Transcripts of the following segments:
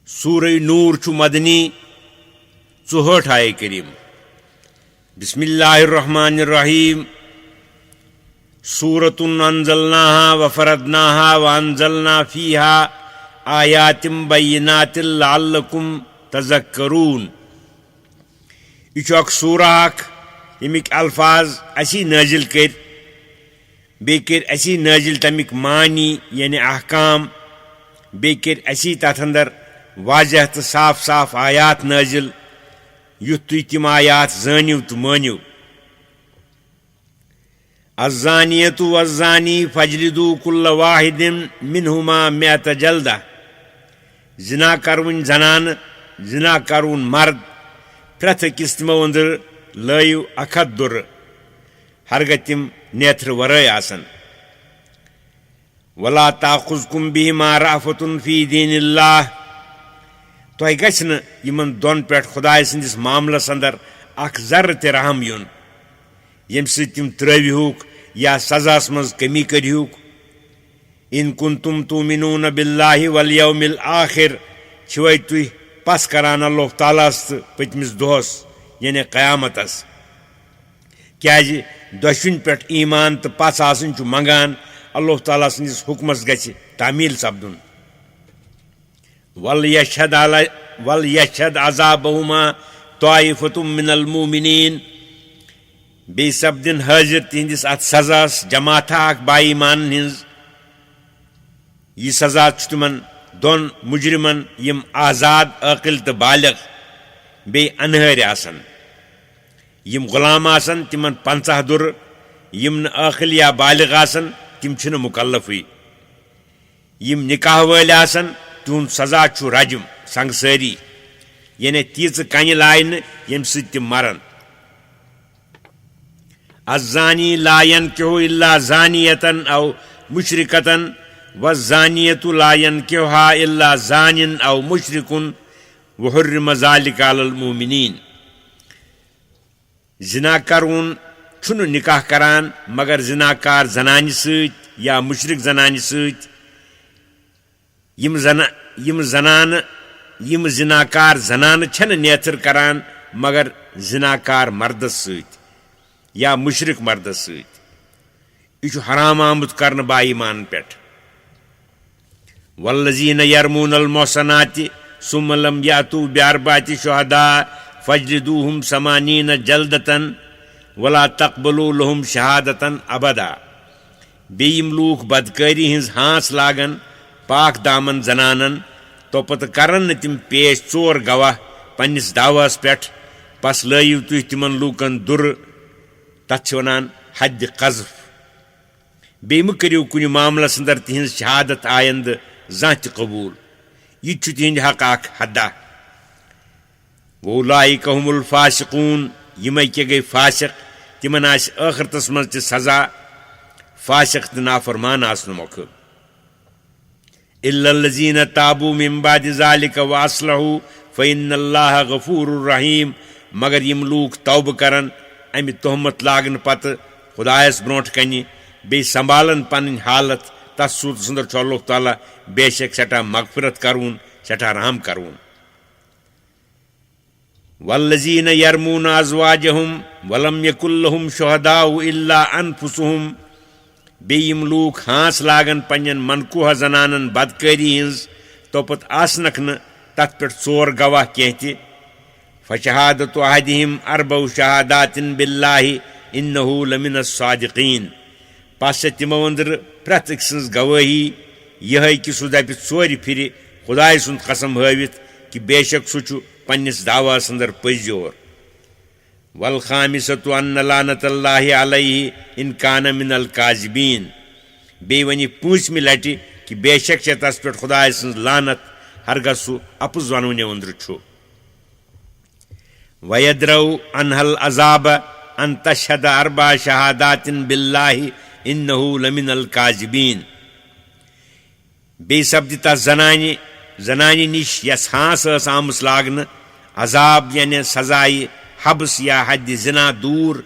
سورہ نور چھ مدنی 64 آیہ کریم. بسم اللہ الرحمن الرحیم. سورۃ انزلناها وفرضناها وانزلنا فیها آیات بینات لعلکم تذکرون. یہ اخ سورہ یمک الفاظ اسی نازل کر بی کر اسی نازل تمیک معنی یعنی احکام بی کر اسی تات اندر واضح تو صاف صاف آیات نازل یُتھ تُہۍ تِم آیات زٲنِو تہٕ مٲنِو. الزانیۃ والزانی فجلدوا کل واحد منہما مئۃ جلدہ. زنا کرون زنان زنا کرون مرد پرٛٮ۪تھ أکِس تِمو أنٛدر لٲیِو 100 دُرٕ ہرگہ تِم نیترٕ ورٲے آسن. ولا تاخذکم بہما رأفۃ فی دین اللہ. تۄہہِ گژھِ نہٕ یِمن دۄن پٮ۪ٹھ خداے سٕنٛدِس معاملس اندر اکھ ذرٕ تہِ رحم یُن ییٚمہِ سۭتۍ تِم ترٛٲوِہوکھ یا سزاہس منٛز کمی کٔرِہوکھ. ان کنتم تؤمنون باللہ والیوم الآخر. چھِوَے تُہۍ پس کران اللہ تعالیٰ ہس تہٕ پٔتمِس دۄہس یعنی قیامتس. کیٛازِ دۄشوٕنۍ پٮ۪ٹھ ایمان تہٕ پس آسٕنۍ چھُ منگان اللہ تعالیٰ سٕنٛدِس حُکمس گژھِ تعمیٖل سپدُن. وَلْيَشْهَدْ عَذَابَهُمَا طَائِفَةٌ مِّنَ الْمُؤْمِنِينَ. بیٚیہِ سپدِن حٲضِر تِہنٛدِس اتھ سزاہس جماعتھا اکھ باے ایمانن ہِنٛز. یہِ سزا چھُ تِمن دۄن مجرمن یِم آزاد عٲقل تہٕ بالغ بیٚیہِ انہٲرۍ آسن. یِم غلام آسن تِمن 50 دُرٕ. یِم نہٕ عٲقل یا بالغ آسن تِم چھِنہٕ مُکلفٕے. یِم نکاح وٲلۍ آسن تِہُنٛد سزا چھُ رجم سنگسٲری یعنی تیٖژٕ کنہِ لاینہٕ ییٚمہِ سۭتۍ تِم مرن. الزانی لا ينكح الا زانیة او مشرکة والزانیة لا ينكحها الا زان او مشرک وحرم ذلك على المؤمنین. زنا کرون چھُنہٕ نکاح کران مگر زناکار زنانہِ سۭتۍ یا مشرک زنانہِ سۭتۍ. یِم زناکار زنانہٕ چھنہٕ نیتر کران مگر زناکار مردس سۭتۍ یا مشرک مردس سۭتۍ. یہ چھُ حرام آمُت کرنہٕ با ایمان پٮ۪ٹھ. والذین یرمون المحصنات ثم لم یأتوا بأربعة شهداء فاجلدوهم 80 جلدة ولا تقبلوا لهم شہادة ابدا. بیٚیہِ یِم لوٗکھ بدکٲری ہٕنٛز ہانٛس لاگن پاک دامن زنانن تو پتہٕ کرن نہٕ تِم پیش 4 گواہ پننس دعوس پٮ۪ٹھ پس لٲیِو تُہۍ تِمن لوٗکن دُرٕ. تتھ چھِ ونان حدِ قذف. بیٚیہِ مہٕ کٔرِو کُنہِ معاملس اندر تِہنٛز شہادت آیندٕ زانٛہہ تہِ قبوٗل. یہِ تہِ چھُ تِہنٛدِ حق اکھ حدہ. اولئک هم الفاسقون. یِمے کیٛاہ گٔے فاسق تِمن آسہِ ٲخرتس منٛز تہِ سزا فاسق تہٕ نافرمان آسنہٕ مۄکھٕ. الا الذین تابوا من بعد ذلك واصلحوا فإن اللہ غفور رحیم. مگر یِم لوٗکھ توبہٕ کرن امہِ تہمت لاگنہٕ پتہٕ خدایس برونٛٹھ کنہِ بیٚیہِ سنبھالن پنٕنۍ حالت تس صوٗرتس اندر چھُ اللہ تعالیٰ بے شک سٮ۪ٹھاہ مغفرت کرون سٮ۪ٹھاہ رحم کرون. والذین یرمون ازواجہم ولم یکن لہم شہداء الا انفسہم. بیٚیہِ یِم لوٗکھ ہانٛس لاگن پننٮ۪ن منقوٗہ زنانن بدکٲری ہٕنٛز تو پتہٕ آسنکھ نہٕ تتھ پٮ۪ٹھ 4 گواہ کینٛہہ تہِ. فشہادت احدہم 4 شہادات باللہ انہ لمن الصادقین. پس چھِ تِمو أنٛدرٕ پرٛٮ۪تھ أکۍ سٕنٛز گوٲہی یِہے کہِ سُہ دپہِ 4 پھِرِ خداے سُنٛد قسم ہٲوِتھ کہِ بے شک سُہ چھُ پننِس دعواہس اندر پٔزیور. والخامسۃ ان لعنۃ اللہ علیہ ان کان من الکاذبین. بیٚیہِ وَنہِ 5مہِ لٹہِ کہِ بے شک چھےٚ تس پٮ۪ٹھ خداے سٕنٛز لعنت ہرگاہ سُہ اپُز ونوٕنیو أنٛدرٕ چھُ. ویدرؤ عنہا العذاب ان تشہد 4 شہادات باللہ انہ لمن الکاذبین. بیٚیہِ سپدِ تس زنانہِ نِش یس ہانٛس ٲس آمٕژ لاگنہٕ عذاب یعنی سزایہِ حبس یا حدِ زنا دوٗر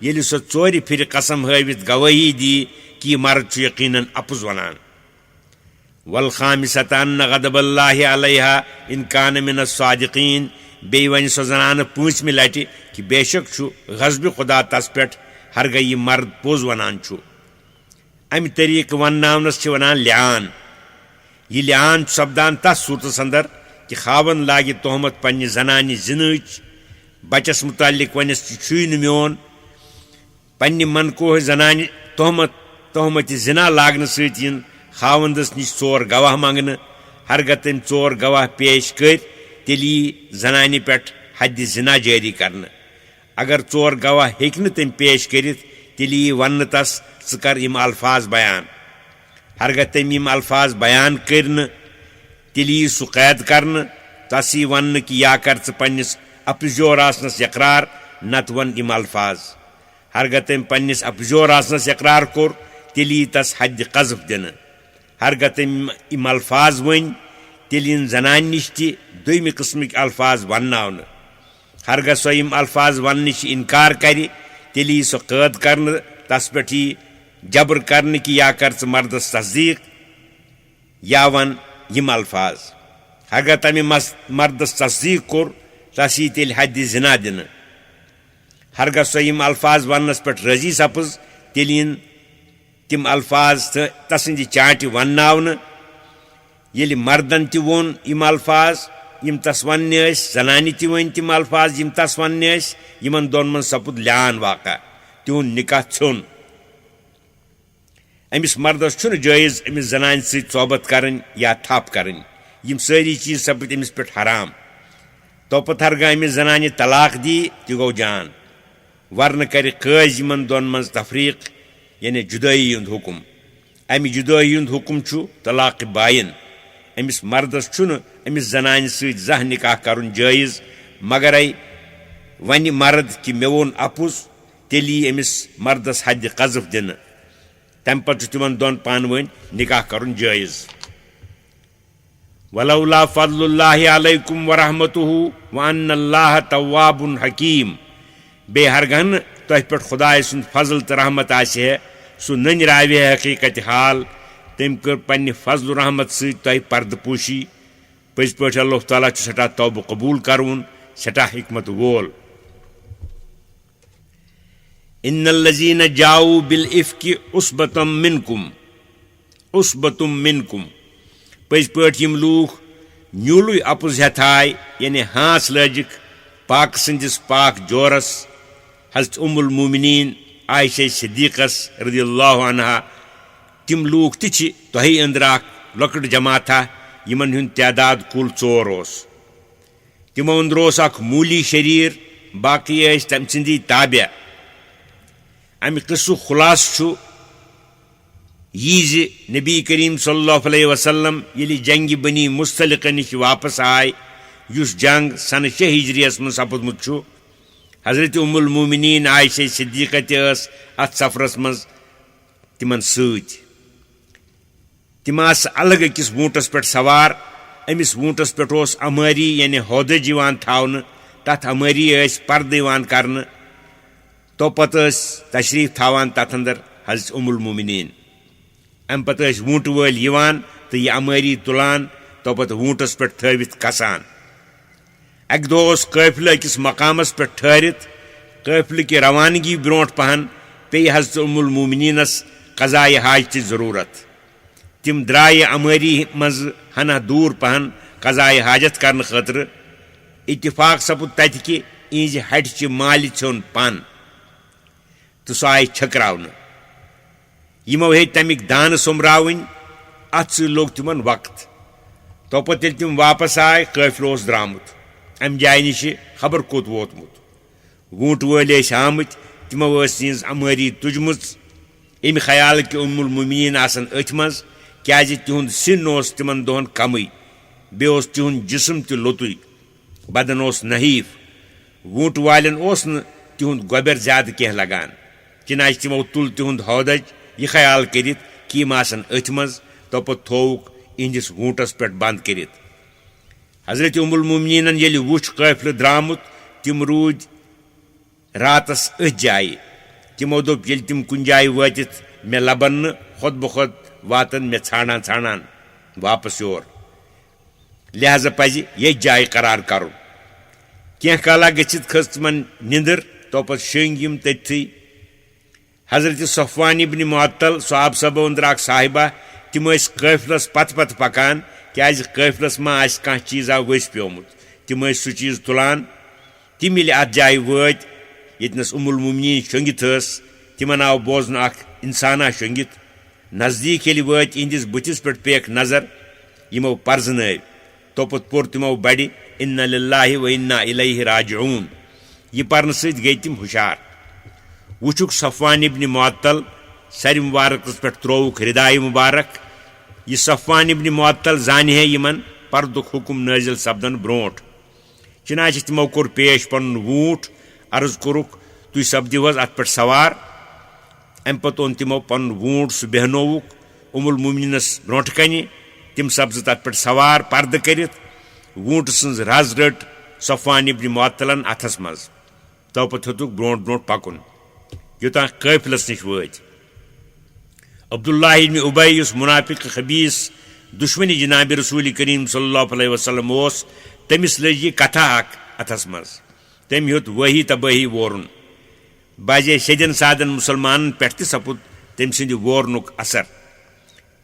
ییٚلہِ سۄ 4 پھِرِ قسم ہٲوِتھ گوٲہی دی کہ یہِ مرد چھُ یقیناً اپُز ونان. والخامسة أن غضب الله عليها إن كان من الصادقين بی ون سو زنانہ پانچمہ لٹہ کہ بے شک چھُ غضب خدا تس پہ ہرگاہ یہ مرد پوز ونان چھُ امہ طریقہ ونناونس چھ ونان لعان یہ لعان سپدان تس صورتس اندر کہ خاون لاگہ تہمت پنہ زنانہ زناچ بچس متعلق ونس چھُے نہ میون پنہ منکوہ زنانہ تہمت زنا لاگنہ ست ین خاوندس نش ژور گواہ منگنہ ہرگاہ تم ژور گواہ پیش کر تیلی زنانہ پہ حد زنا جاری کرنا اگر ژور گواہ ہیکہ تم پیش کرت تیلی ون تس ثہ کر یم الفاظ بیان ہرگاہ تم یم الفاظ بیان کرن تیلی سہ قید کرنا تس یہ ون کہ یا کر ثہ پنس اپزور آسنس اقرار نت ون یم الفاظ ہرگاہ تم پنس اپزور آسنس اقرار کور تیلی تس حد قذف دن ہرگاہ تم یم الفاظ ون تیل ان زنان نش تہ دویمہ قسمک الفاظ ونناونہ ہرگاہ سو یم الفاظ ون نش انکار کر تیلی سو قید کرن تس پہ جبر کرن کہ یا کر ثہ مردس تصدیق یا ون یم الفاظ ہرگاہ تمہ مردس تصدیق کور تس یہ تیل حد زنا دن ہرگاہ سو یم الفاظ وننس پہ راضی سپز تیل ان تم الفاظ تسند چانٹہ ونناونہ یل مردن تہ وون یم الفاظ یم تس ون زنانہ تہ ون تم الفاظ یم تس ون یمن دون من سپد لعان واقع تہند نکاح ژھیون امس مردس چھُنہ جائز امس زنانہ سۭتۍ صحبت کرن یا تھپ کرن یم ساری چیز سپد امس پہ حرام توپت ہرگاہ امس زنانہ طلاق دی تہ گو جان ورنہ کر قاضی یمن دون من تفریق یعنی جدائی ہند حکم امہ جدائی ہند حکم چھُ طلاق باین امس مردس چھُنہ امس زنانہ سۭتۍ زانٛہہ نکاح کرن جائز مگرے ون مرد کہ مے وون اپُز تیلی امس مردس حد قذف دن تم پتہ چھُ تمن دون پانہٕ ؤنۍ نکاح کرن جائز ولولا فضل اللہ علیکم ورحمتہ وان اللہ تواب حکیم بے ہرگاہ نہ تہ پہ خدائے سند فضل تو رحمت آسہ سہ ننراوِ حقیقت حال تم کر پنہ فضل و رحمت ست تہ پردہ پوشی پز پہ اللہ تعالیٰ سٹھا توبہ قبول کرون سٹھا حکمت وول ان الذین جاؤوا بالافک عصبۃ منکم پز پہ یم لوگ نیولوی اپز ہتھائے یعنی ہانس لجک پاک سندس پاک جورس حضرت ام المومنین عائشہ صدیقس رضی اللہ عنہا تم لوگ تہ تہی اندر اخ لکٹ جماعتہ یمن ہند تعداد کل ژور تمو اندر اخ مولی شریر باقی تم سندی تابع امہ قصہ خلاصہ یہ نبی کریم صلی اللہ علیہ وسلم یل جنگ بنی مستلقہ نش واپس آئے اس جنگ سنہ 6 ہجریس من سپدمت حضرت ام المومنین عائشہ صدیقہ تس ات سفرس مز تمن تم الگ اکس وونٹس پہ سوار امس وونٹس پہ اماری یعنی ہودج تھاونہ تت اماری پردہ کرنے تو پتہ تشریف تھاوان تت اندر حضرت ام المومنین ام پتہ وونٹ ول تو یہ اماری تلان تو پتہ وونٹس پہ تھوت کسان اک دہ قافلہ اکس مقامس پہ ٹھہرت قافلہ کی روانگی برونٹ پہن پی حضرت ام المومنینس قضائے حاجت ضرورت تم درائے اماری مز ہنہ دور پہن قضائے حاجت کرنے خاطر اتفاق سپد تت کہ اہز ہٹچ مال ژھیون پن تو سہ آئی چھکراؤنہ یمو ہے تمیک دان سومراون ات س لوگ تمن وقت تو پتہ ییٚلہِ تم واپس آئے قافلہ اوس درامت ام جائے نش خبر کوت ووتمت وونٹ ول آمت تمو تہذ اماری تجمت امہ خیال کہ ام المومنین آسن اتھ مز کیازِ تہند سن اوس تمن دہن کمی بیٚیہِ اوس تہند جسم تہ لوتُے بدن اوس نحیف وونٹ والن اوس نہ تہند گوبر زیادہ کینٛہہ لگان چنانچہ تمو تل تہند ہودج یہ خیال کرت کہ یم آسن اتھ مز تو پتہ تھووُکھ اہندس وونٹس پہ بند کرت حضرت ام المومنین ییٚلہِ وچھ قافلہ درامت تم روٗدۍ راتس اتھ جائے تمو دوٚپ ییٚلہِ تم کُنہِ جایہِ وٲتِتھ مےٚ لبن نہٕ خود بخود واتن مےٚ ژھانڈان واپس یور لہذا پزِ یتھ جایہِ قرار کرُن کینٛہہ کالا گٔژھِتھ کھٔژ تِمن نِندٕر تو پتہٕ شٔنگۍ یِم تٔتھٕے حضرت صفوان ابن معطل صحاب صٲبو أنٛدر اکھ صاحبہ تِم ٲسۍ قٲفلس پتہٕ پتہٕ پکان کیازِ قٲفلس ما آسہِ کانٛہہ چیٖزا ؤسۍ پیومُت تِم ٲسۍ سُہ چیٖز تُلان تِم ییٚلہِ اتھ جایہِ وٲتۍ ییٚتنس المومنیٖن شۄنگِتھ ٲس تِمن آو بوزنہٕ اکھ انسانا شۄنگِتھ نزدیٖک ییٚلہِ وٲتۍ یِہنٛدِس بٕتھِس پٮ۪ٹھ پیکھ نظر یِمو پرزنٲوۍ توپت پوٚر تِمو بڑِ اِنَّ لِلَّهِ وَإِنَّا إِلَيْهِ راجعوٗن یہِ پرنہٕ سۭتۍ گٔیہِ تِم ہُشار وٕچھُکھ صفوان ابن معطل سرِ مبارکس پٮ۪ٹھ ترووُکھ ردایہِ مبارک یہ صفوان ابن معطل زانہِ ہے یِمن پردُک حُکم نٲزِل سپدن برونٛٹھ چنانچہ تِمو کوٚر پیش پنُن ووٗنٛٹھ عرض کوٚرُکھ تُہۍ سپدِو حظ اتھ پٮ۪ٹھ سوار امہِ پتہٕ اوٚن تِمو پنُن ووٗنٛٹھ سُہ بیہنووُکھ المومنیٖنس برونٛٹھ کنہِ تِم سپزٕ تتھ پٮ۪ٹھ سوار پردٕ کٔرِتھ ووٗنٛٹہٕ سٕنٛز رز رٔٹ صفوان ابن معطلن اتھس منٛز توپت ہیوٚتُکھ برونٛٹھ برونٛٹھ پکُن یوٚتام قٲفلس نِش وٲتۍ عبداللہ ابن ابی یُس منافق خبیٖث دُشمنی جناب رسول کریم صلی اللہ علیہ وسلم اوس تٔمِس لٔج یہِ کتھا اکھ اتھس منٛز تٔمۍ ہیوٚت وٲہی تبٲہی وورُن بجے سیٚدٮ۪ن سادن مُسلمانن پٮ۪ٹھ تہِ سپُد تٔمۍ سٕنٛدِ وورنُک اثر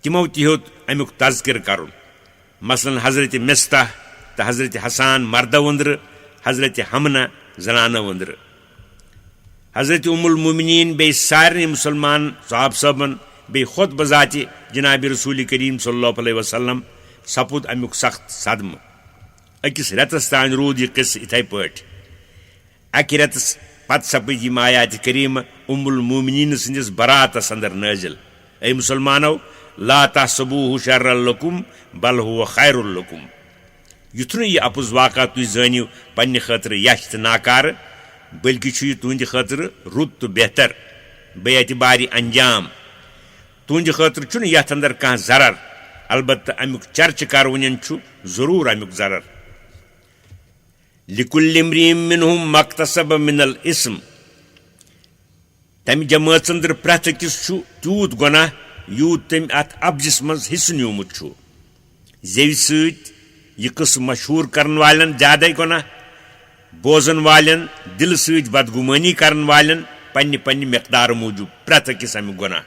تِمو تہِ ہیوٚت امیُک تذکر کرُن مثلاً حضرت مستح تہٕ حضرت حسان مردو أنٛدرٕ حضرت حمنہ زنانو أنٛدرٕ حضرت المومنیٖن بیٚیہِ سارنٕے مُسلمان صحاب صٲبن بیٚیہِ خۄد بذاتہِ جناب رسول کریم صلی اللہ علیہ وسلم سپُد امیُک سخت صدمہٕ أکِس رٮ۪تس تانۍ روٗد یہِ قصہٕ یِتھے پٲٹھۍ اکہِ رٮ۪تس پتہٕ سپٕدۍ یِم آیاتِ کریٖمہٕ المومنیٖن سٕنٛدِس براتس اندر نٲزِل اے مُسلمانو لا تحسبوٗہ شرًا لکم بل ہُوَ خیر لکم یُتھ نہٕ یہِ اپُز واقعہ تُہۍ زٲنِو پننہِ خٲطرٕ یش تہٕ ناکارٕ بلکہِ چھُ یہِ تُہنٛدِ خٲطرٕ رُت تہٕ بہتر بے اعتبارِ انجام تُہنٛدِ خٲطرٕ چھُنہٕ یتھ اندر کانٛہہ ضرر البتہ امیُک چرچہٕ کرونٮ۪ن چھُ ضروٗر امیُک ضرر لِکُلِّ امرئٍ مِنہُم مَا اکتسب من الاسم تمہِ جمٲژ اندر پرٛٮ۪تھ أکِس چھُ تیوٗت گۄناہ یوٗت تٔمۍ اتھ ابجس منٛز حصہٕ نیوٗمُت چھُ زیوِ سۭتۍ یہِ قٕصہٕ مشہوٗر کرن والٮ۪ن زیادے گۄناہ بوزن والٮ۪ن دلہٕ سۭتۍ بدگُمٲنی کرن والٮ۪ن پننہِ پننہِ مقدارٕ موٗجوٗب پرٛٮ۪تھ أکِس امیُک گۄناہ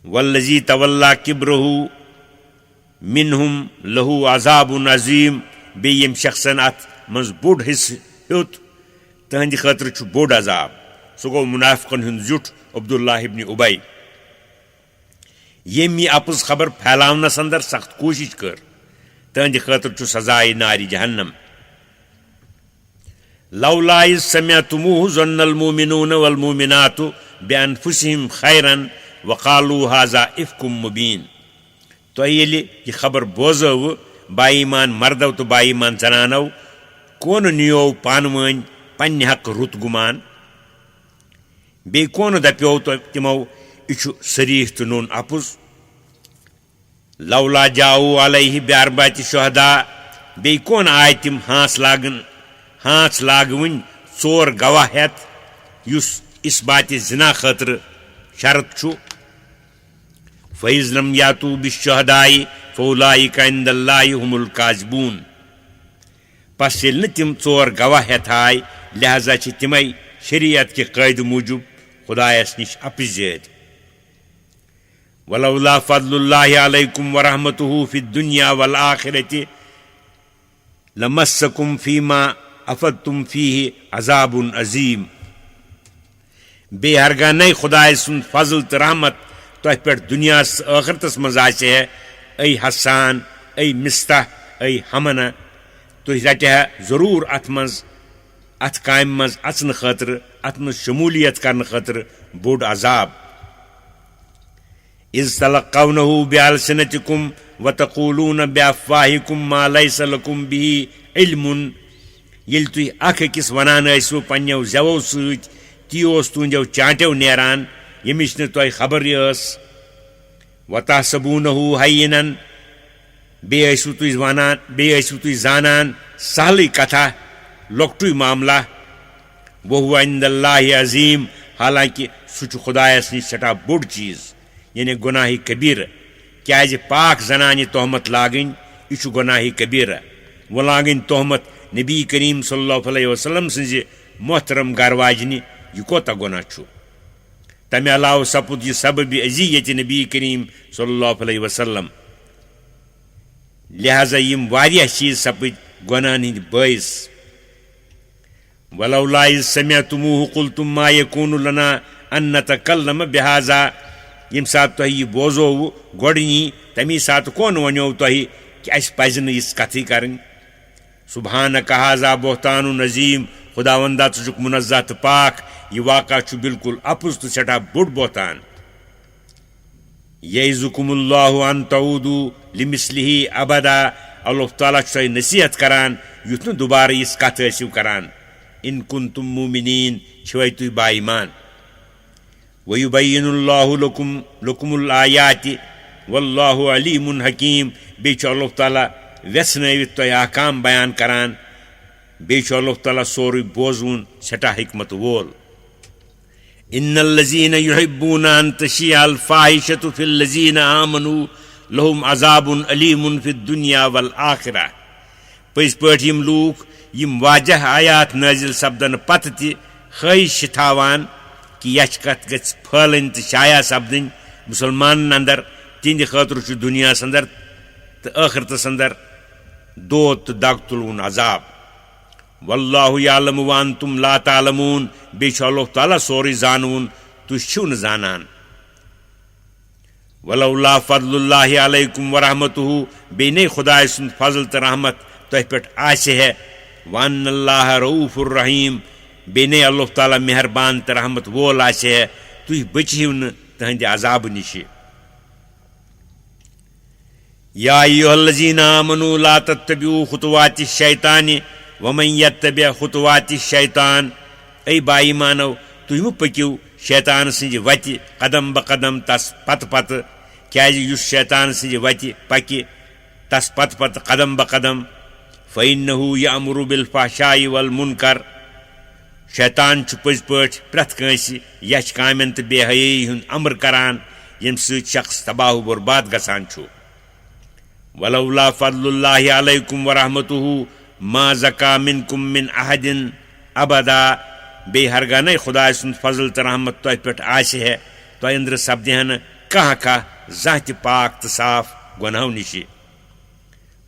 والذی تولیٰ کِبرہُ منہُم لہوٗ عذاب عظیٖم بیٚیہِ ییٚمۍ شخصن اتھ منٛز بوٚڑ حصہٕ ہیوٚت تٕہنٛدِ خٲطرٕ چھُ بوٚڑ عذاب سُہ گوٚو منافقن ہُنٛد زیُٹھ عبداللہ ابن ابی ییٚمۍ یہِ اپٕز خبر پھیلاونس اندر سخت کوٗشش کٔر تٕہنٛدِ خٲطرٕ چھُ سزایہِ نارِ جہنم لولا اذ سمعتموه ظن المؤمنون والمؤمنات بانفسهم خيرا وقالوا هذا افك مبين تۄہہِ ییٚلہِ یہِ خبر بوزٲوٕ با ایمان مردو تہٕ با ایمان زنانو کونہٕ نِیو پانہٕ ؤنۍ پننہِ حقہٕ رُت گُمان بیٚیہِ کونہٕ دپیو تِمو یہِ چھُ صریح تہٕ نوٚن اپُز لولا جاؤ علیہ بارباتِ شہدا بیٚیہِ کون آے تِم ہانٛژ لاگوٕنۍ ژور گواہ ہٮ۪تھ یُس اس باتہِ زنا خٲطرٕ شرط چھُ فإذ لم یاتوا بالشہداء فأولئک عند اللہ هم الکاذبون پس ییٚلہِ نہٕ تِم ژور گواہ ہٮ۪تھ آے لہذا چھِ تِمے شریعت کہِ قٲیدٕ موٗجوٗب خدایس نِش اپٕزیٲدۍ ولولا فضل اللہ علیکم ورحمتہ فی الدنیا والآخرۃ لمسکم فیما افدتم فیہ عذاب عظیم بیٚیہِ ہرگاہ نَے خۄداے سُنٛد فضل تہٕ رحمت تۄہہِ پٮ۪ٹھ دُنیاہس ٲخرتس منٛز آسہِ ہے اے حسان اے مستح اے حمنہ تُہۍ رٹہِ ہا ضروٗر اتھ منٛز اتھ کامہِ منٛز اژنہٕ خٲطرٕ اتھ منٛز شموٗلیت کرنہٕ خٲطرٕ بوٚڑ عذاب اذ تلقونہ بألسنتکم وتقولون بأفواہکم ما لیس لکم بہ علم ییٚلہِ تُہۍ اکھ أکِس ونان ٲسِوٕ پننیو زٮ۪وو سۭتۍ تی اوس تُہنٛدیو چانٹیو نیران ییٚمِچ نہٕ تۄہہِ خبرٕے ٲس وتحسبونہ ہینن بیٚیہِ ٲسِوٕ تُہۍ زانان سہلٕے کتھا لۄکٹُے معاملہ وہو عند اللہ عظیٖم حالانکہِ سُہ چھُ خدایس نِش سٮ۪ٹھاہ بوٚڑ چیٖز یعنی گۄناہ کبیٖرٕ کیازِ پاک زنانہِ تہمت لاگٕنۍ یہِ چھُ گۄناہہِ کبیٖرہ وۄنۍ لاگٕنۍ تہمت نبی کریم صلی اللہ علیہ وسلم سٕنزِ محترم گرواجنہِ یہِ کوتاہ گۄناہ چھُ تمہِ علاوٕ سپُد یہِ سببِ اذیت نبی کریم صلی اللہ علیہ وسلم لہذا یِم واریاہ چیٖز سپٕدۍ گۄناہن ہٕنٛدۍ باعث ولولا اذ سمعتموه قلتم ما يكون لنا ان نتكلم بهذا ییٚمہِ ساتہٕ تۄہہِ یہِ بوزووٕ گۄڈنی تمی ساتہٕ کون ونیو تۄہہِ کہ اَسہِ پزِ نہٕ یِژھ کتھٕے کرٕنۍ سبحانک هذا بہتان عظیم خداوندا ژٕ چھُکھ منزہ تہٕ پاک یہ واقعہ چھُ بالکل اپُز تہٕ سٮ۪ٹھاہ بوٚڑ بہتان یعظکم اللہ ان تعودوا لمثلہ ابدا اللہ تعالیٰ چھُ تۄہہِ نصیحت کران یُتھ نہٕ دوبارٕ یِژھ کتھ ٲسِو کران ان کنتم مومنین چھِوَے تُہۍ با ایمان ویبین اللہ لکم الآیات واللہ علیم حکیم بیٚیہِ چھُ اللہ تعالیٰ ویژھنٲوِتھ تۄہہِ احکام بیان کران بیٚیہِ چھُ اللہ تعالیٰ سورُے بوزوُن سٮ۪ٹھاہ حکمت وول ان الذین یحبون ان تشیع الفاحشۃ فی الذین آمنوا لہم عذاب علیم فی الدنیا والآخرہ پٔزۍ پٲٹھۍ یِم لوٗکھ یِم واجہ آیات نٲزِل سپدن پتہٕ تہِ خٲہِش چھِ تھاوان کہ یچھ کتھ گژھِ پھٲلٕنۍ تہٕ شایع سپدٕنۍ مُسلمانن اندر تِہنٛدِ خٲطرٕ چھُ دُنیاہس اندر تہٕ ٲخرتس اندر دود تہٕ دگ تُلوُن عذاب واللہ یعلم وانتم لا تعلمون بیٚیہِ چھُ اللہ تعالیٰ سورُے زانوُن تُہۍ چھِو نہٕ زانان ولولا فضل اللہ علیکم ورحمتہ بیٚیہِ نے خداے سُنٛد فضل تہٕ رحمت تۄہہِ پٮ۪ٹھ آسہِ ہے وان اللہ رعوف الرحیم بیٚیہِ نے اللہ تعالیٰ مہربان تہٕ رحمت وول آسہِ ہے تُہۍ بٔچِہِو نہٕ تٕہنٛدِ عذابہٕ نِشہِ یا ایُہا الذین آمنوا لا تتبعوا خطوات الشیطان ومن یتبع خطوات الشیطان اے با ایمانو تُہۍ مہٕ پٔکِو شیطان سٕنٛزِ وتہِ قدم بہ قدم تس پتہٕ پتہٕ کیازِ یُس شیطان سٕنٛزِ وتہِ پکہِ تس پتہٕ پتہٕ قدم بہ قدم فإنہ یأمر بالفحشاء والمنکر شیطان چھُ پٔزۍ پٲٹھۍ پرٛٮ۪تھ کٲنٛسہِ یچھ کامٮ۪ن تہٕ بے حیٲیی ہُنٛد امر کران ییٚمہِ سۭتۍ شخص تباہ و برباد گژھان چھُ ولولا فضل اللہ علیکم ورحمتہ ما زکا منکم من احد ابدا بیٚیہِ ہرگاہ نے خداے سُنٛد فضل تہٕ رحمت تۄہہِ پٮ۪ٹھ آسہِ ہے تۄہہِ أنٛدرٕ سپدِ ہا نہٕ کانٛہہ زانٛہہ تہِ پاک تہٕ صاف گۄنہو نِشہِ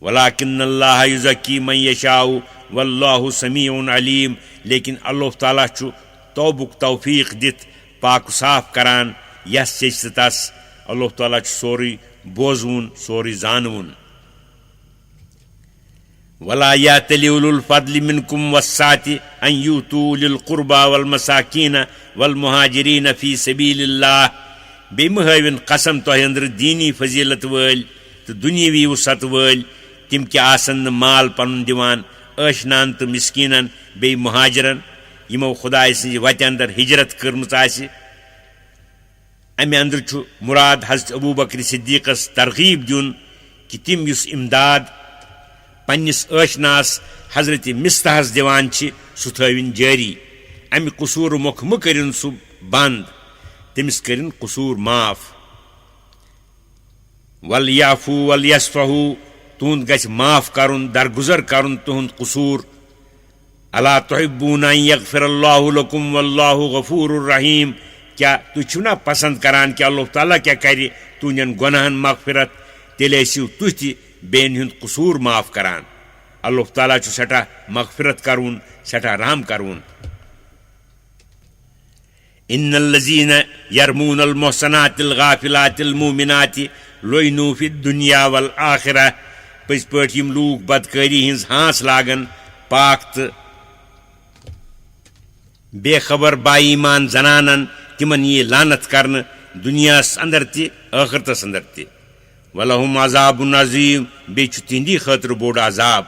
ولکن اللہ یزکی من یشاء واللہ سمیع علیم لیکن اللہ تعالیٰ چھُ توبُک توفیق دِتھ پاک صاف کران یس چیٚچھ تہٕ تس اللہ تعالیٰ چھُ سورُے بوزوُن سورُے زانوُن ولا یأتلی اولو الفضل منکم والسعة ان یؤتوا اولی القربى والمساکین والمہاجرین فی سبیل اللہ بیٚیہِ مہ ہٲوِن قسم تۄہہِ أنٛدرٕ دیٖنی فضیلت وٲلۍ تہٕ دُنیاوی وُسعت وٲلۍ تِم کیٛاہ آسن نہٕ مال پنُن دِوان ٲشنان تہٕ مِسکیٖنن بیٚیہِ مہاجرن یِمو خداے سٕنٛزِ وتہِ اندر ہجرت کٔرمٕژ آسہِ امہِ اندرٕ چھُ مُراد حضرت ابوٗبکر صدیٖقس ترغیٖب دیُن کہ تِم یُس امداد پننِس ٲشناس حضرت مِستحس دِوان چھِ سُہ تھٲوِن جٲری امہِ قصوٗرٕ مۄکھٕ مہٕ کٔرِن سُہ بنٛد تٔمِس کٔرِن قصوٗر معاف ولیعفوا ولیصفحوا تُہُنٛد گژھِ معاف کرُن درگُزر کرُن تُہُنٛد قصوٗر الا تحبون ان یغفر اللہ لکم واللہ غفور الرحیم کیٛاہ تُہۍ چھِو نا پسنٛد کران کہ اللہ تعالیٰ کیٛاہ کرِ تُہنٛدٮ۪ن گۄناہن مغفرت تیٚلہِ ٲسِو تُہۍ تہِ بیٚنہِ ہُنٛد قصوٗر معاف کران اللہ تعالیٰ چھُ سٮ۪ٹھاہ مغفرت کرون سٮ۪ٹھاہ رحم کرون ان الذین یرمون المحصنات الغافلات المؤمنات لعنوا فی الدنیا والآخرہ پٔزۍ پٲٹھۍ یِم لوٗکھ بدکٲری ہٕنٛز ہانٛس لاگن پاک تہٕ بے خبر با ایمان زنانن تِمن یی لعنت کرنہٕ دُنیاہس اندر تہِ ٲخرتس اندر تہِ ولہم عذاب عظیم بیٚیہِ چھُ تِہنٛدی خٲطرٕ بوٚڑ عذاب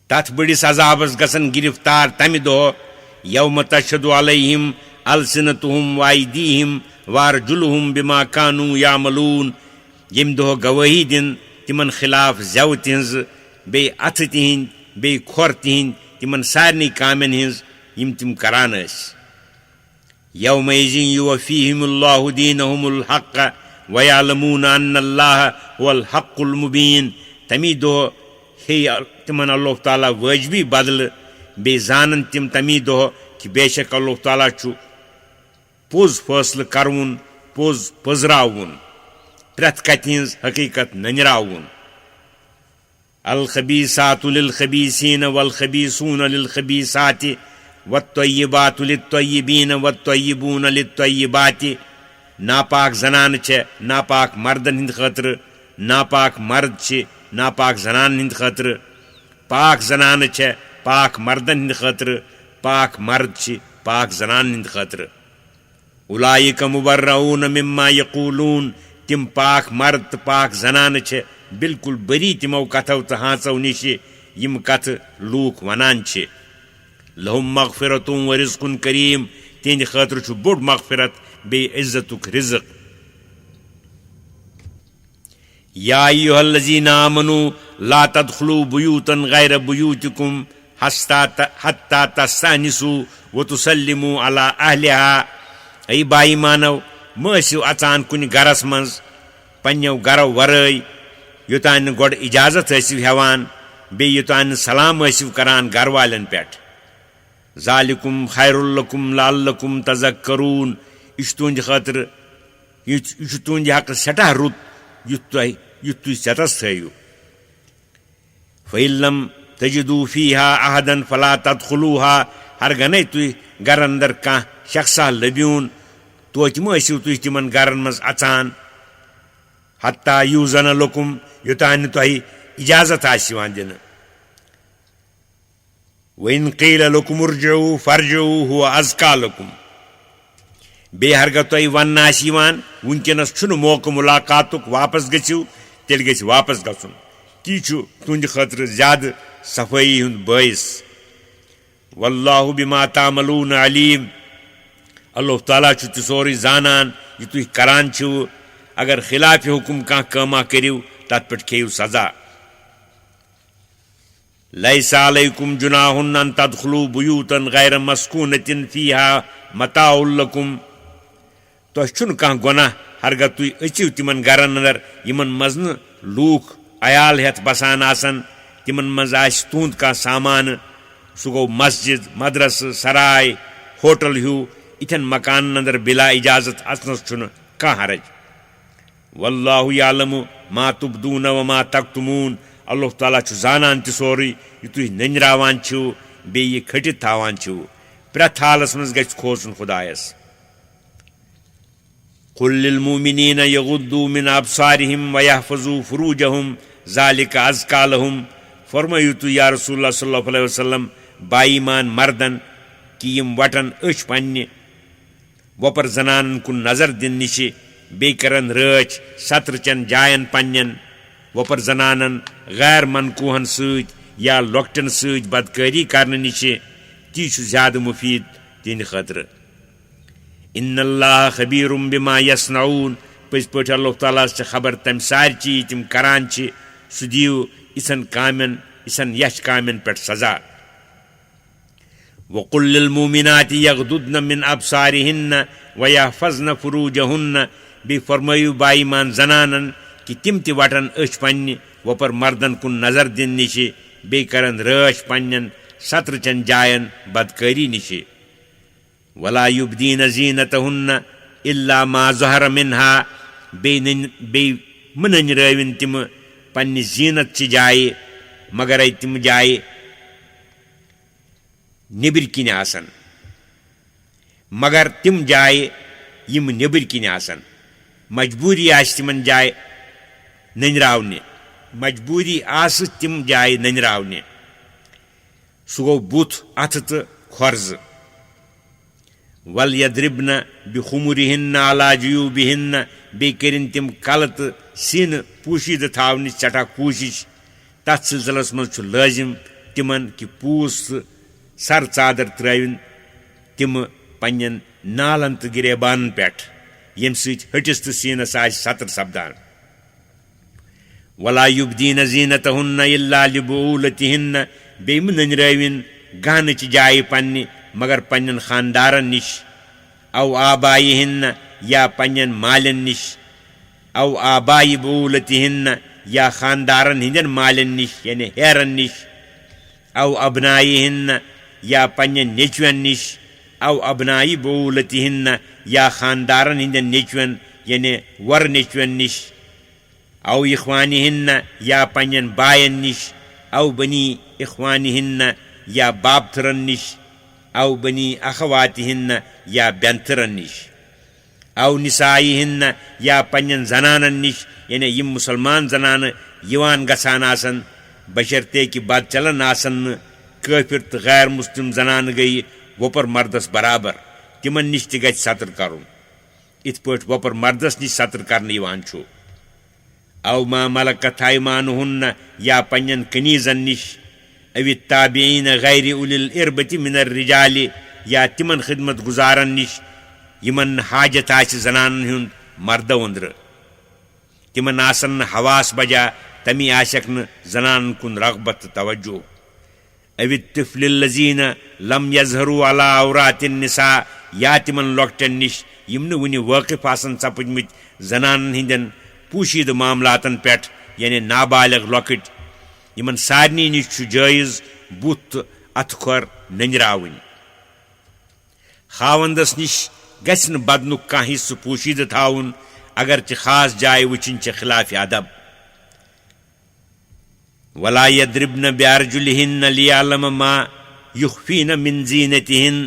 تتھ بٔڑِس عذابس گژھن گرفتار تمہِ دۄہ یوم تشہد علیہم السنتہم وایدیہم وارجلہم بما کانوا یعملون ییٚمہِ دۄہ گوٲہی دِن تِمن خلاف زٮ۪وٕ تِہنٛزٕ بیٚیہِ اتھٕ تِہنٛدۍ بیٚیہِ کھۄر تِہنٛدۍ تِمن سارنٕے کامٮ۪ن ہٕنٛز یِم تِم کران ٲسۍ یومئذ یوفیہم اللہ دینہم الحق ویعلمون ان اللہ هو الحق المبین. تمی دۄہ ہے تمن اللہ تعالیٰ واجبی بدل بے زانن تم تمی دۄہ کہ بے شک اللہ تعالیٰ چھُ پوٚز فٲصلہٕ کرون پوٚز پٔزراوُن پرٛٮ۪تھ کتھِ ہٕنٛز حقیٖقت ننراوُن. الخبیثات للخبیثین والخبیثون للخبیثات والطیبات للطیبین والطیبون للطیبات. ناپاک زنانہٕ چھےٚ ناپاک مردن ہٕنٛدِ خٲطرٕ، ناپاک مرد چھِ ناپاک زنانن ہٕنٛدِ خٲطرٕ، پاک زنانہٕ چھےٚ پاک مردن ہٕنٛدِ خٲطرٕ، پاک مرد چھِ پاک زنانن ہٕنٛدِ خٲطرٕ. اولئک مبرؤون مما یقولون. تم پاک مرد تہٕ پاک زنانہٕ چھےٚ بالکل بری تمو کتھو تہٕ ہانژو نِشہِ یم کتھٕ لوٗکھ ونان چھِ. لہم مغفرۃ ورزق کریم. تہنٛدِ خٲطرٕ چھُ بوٚڑ مغفرت بیٚیہِ عزتُک رزق. یا ایھا الذین آمنوا لا تدخلوا بیوتا غیر بیوتکم حتی تستأنسوا وتسلموا علی اہلہا. ای بائی مانو مہ ٲسِو اژان کُنہِ گرس منٛز پننیو گرو ورٲے یوٚتانۍ نہٕ گۄڈٕ اجازت ٲسِو ہٮ۪وان بیٚیہِ یوٚتانۍ نہٕ سلام ٲسِو کران گرٕ والٮ۪ن پٮ۪ٹھ. ذالکم خیر لکم لعلکم تذکرون. یہ چھُ تُہنٛدِ خٲطرٕ یہ چھُ تُہنٛدِ حقہٕ سٮ۪ٹھاہ رُت یُتھ تُہۍ ژٮ۪تس تھٲیِو. فإن لم تجدوا فیہا احدا فلا تدخلوہا. ہرگنے تُہۍ گرن اندر کانٛہہ شخصا لبیوٗن توتہِ مہ ٲسِو تُہۍ تِمن گرن منٛز اژان حتیٰ یوٗزن لکم یوٚتانۍ نہٕ تۄہہِ اجازت آسہِ یِوان دِنہٕ. وإن قیٖل لکم ارجعوا فارجعوا هو ازکیٰ لکم. بیٚیہِ ہرگاہ تۄہہِ وننہٕ آسہِ یِوان وٕنکیٚنس چھُنہٕ موقعہٕ مُلاقاتُک واپس گٔژھِو تیٚلہِ گژھِ واپس گژھُن. تی چھُ تُہنٛدِ خٲطرٕ زیادٕ صفٲیی ہُنٛد بٲعث. واللہ بما تعملون علیم. اللہ تعالیٰ چھُ تہِ سورُے زانان یہِ تُہۍ کران چھِو. اگر خلاف حکم کانٛہہ کٲمہ کٔرِو تتھ پٮ۪ٹھ کھیٚیِو سزا. لیس علیکم جناح ان تدخلوا بیوتا غیر مسکونۃ فیہا متاع لکم. تۄہہِ چھُنہٕ کانٛہہ گۄناہ ہرگاہ تُہۍ أژِو تِمن گرن اندر یِمن منٛز نہٕ لوٗکھ عیال ہٮ۪تھ بسان آسن، تِمن منٛز آسہِ تُہُنٛد کانٛہہ سامانہٕ. سُہ گوٚو مسجد، مدرسہٕ، سراے، ہوٹل ہیوٗ. یِتھٮ۪ن مکانن اندر بلا اجازت اژنس چھُنہٕ کانٛہہ حرج. واللہ یعلم ما تبدون وما تکتمون. اللہ تعالیٰ چھُ زانان تہِ سورُے یہِ تُہۍ نٔنراوان چھِو بیٚیہِ یہِ کھٔٹِتھ تھاوان چھِو. پرٛٮ۪تھ حالس منٛز گژھِ کھوژُن خۄدایس. قل للمؤمنین یغضوا من ابصارہم ویحفظوا فروجہم ذالک ازکیٰ لہم. فرمٲیِو تُہۍ یا رسول اللہ صلی اللہ علیہ وسلم با ایمان مردن کہ یم وٹن أچھ پننہِ وۄپر زنانن کُن نظر دِنہٕ نِشہِ بیٚیہِ کرن رٲچھ سترٕ چٮ۪ن جاین پننٮ۪ن وۄپر زنانن غیر منقوہن سۭتۍ یا لۄکٹٮ۪ن سۭتۍ بدکٲری کرنہٕ نِشہِ. تی چھُ زیادٕ مُفیٖد تِہنٛدِ خٲطرٕ. ان اللہ خبیر بما یصنعون. پٔزۍ پٲٹھۍ اللہ تعالیٰ چھِ خبر تمہِ سارِ چیٖز تِم کران چھِ. سُہ دِیِو یِژھن کامٮ۪ن یِژھن یش کامٮ۪ن پٮ۪ٹھ سزا. وقل للمؤمنات یغضضن من ابصارہن ویحفظن فروجہن. بیٚیہِ فرمٲیِو با ایمان زنانن کہ تِم تہِ وٹن أچھ پننہِ وۄپر مردن کُن نظر دِنہٕ نِشہِ بیٚیہِ کرن رٲچھ پننٮ۪ن سترٕ چٮ۪ن جاین بدکٲری نِشہِ. ولا یبدین زینتہن الا ما ظہر منہا. بیٚیہِ مہ نٔنرٲوِن تِمہٕ پننہِ زیٖنت چہِ جایہِ مگرے تِم جایہِ نیٚبرۍ کِنۍ آسن، مگر تِم جایہِ یِم نیٚبرۍ کِنۍ آسن. مجبوٗری آسہِ تِمن جایہِ نٔنراونہِ، مجبوٗری آسہٕ تِم جایہِ نٔنراونہِ. سُہ گوٚو بُتھ، اَتھٕ تہٕ کھۄرزٕ. وَلْیَضْرِبْنَ بِخُمُرِہِنَّ عَلَىٰ جُیوٗبِہِنَّ. بیٚیہِ کٔرِنۍ تِم کلہٕ تہٕ سیٖنہٕ پوٗشیٖدٕ تھاونٕچ سٮ۪ٹھاہ کوٗشِش. تتھ سلسلس منٛز چھُ لٲزِم تِمن کہِ پوٗس تہٕ سر ژادر ترٲوِن تِمہٕ پننٮ۪ن نالن تہٕ گریبانن پٮ۪ٹھ ییٚمہِ سۭتۍ ۂٹِس تہٕ سیٖنس آسہِ ستر سپدان. ولا یبدین زینتہن الا لبعولتہن. بیٚیہِ مہ نٔنرٲوِن گہنہٕ چہِ جایہِ پننہِ مگر پننٮ۪ن خاندارن نِش. او آبائہن یا پنن مالن نش او آبائی بولتہن یا خاندارن ہندن مالن نش یعنی ہیرن نش او ابنائہن یا پنن نیچون نش او ابنائی بولتہن یا خاندارن ہندن نیچون یعنی ور نیچون نش او اخوانہن یا پنن بائن نش او بنی اخوانہن یا بابتھرن نش او بنی اخواتہن یا بینتھرن نش او نسائہن یا پنن زنانن نش یعنی یم مسلمان زنان یوان گژھان آسن بشرطے کہ بد چلن آسن کافر تو غیر مسلم زنان گئی وپر مردس برابر تمن نش تہ گژھِ ستر کرن ات پٲٹھۍ وپر مردس نش ستر کرنہٕ یوان چھُ او ما ملکت ایمانہن یا پنن کنیزن نش او التابعین غیر اولی الاربۃ من الرجال یا تمن خدمت گزارن نش یمن حاجت آسہِ زنانن ہُنٛد مردو أنٛدرٕ تمن آسن نہٕ حواس بجا تمی آسیکھ نہٕ زنانن کُن رغبت تہٕ توجہ او الطفل الذین لم یظہروا علی عورات النساء یا تمن لۄکٹٮ۪ن نش یم نہٕ وُنہِ وٲقف آسن سپٕدمٕتۍ زنانن ہٕنٛدٮ۪ن پوشیدہ معاملاتن پٮ۪ٹھ یعنی نابالغ لۄکٕٹۍ یمن سارنٕے نش چھُ جٲیز بُتھ تہٕ اتھٕ کھۄر نٔنٛزراوٕنۍ خاوندس نش گژھِ نہٕ بدنُک کانٛہہ حصہٕ پوشیدہ تھاوُن اگرچہ خاص جائے وٕچھِنۍ چھِ خلاف ادب ولا یضربن بارجلہن لیعلم ما یخفین من زینتہن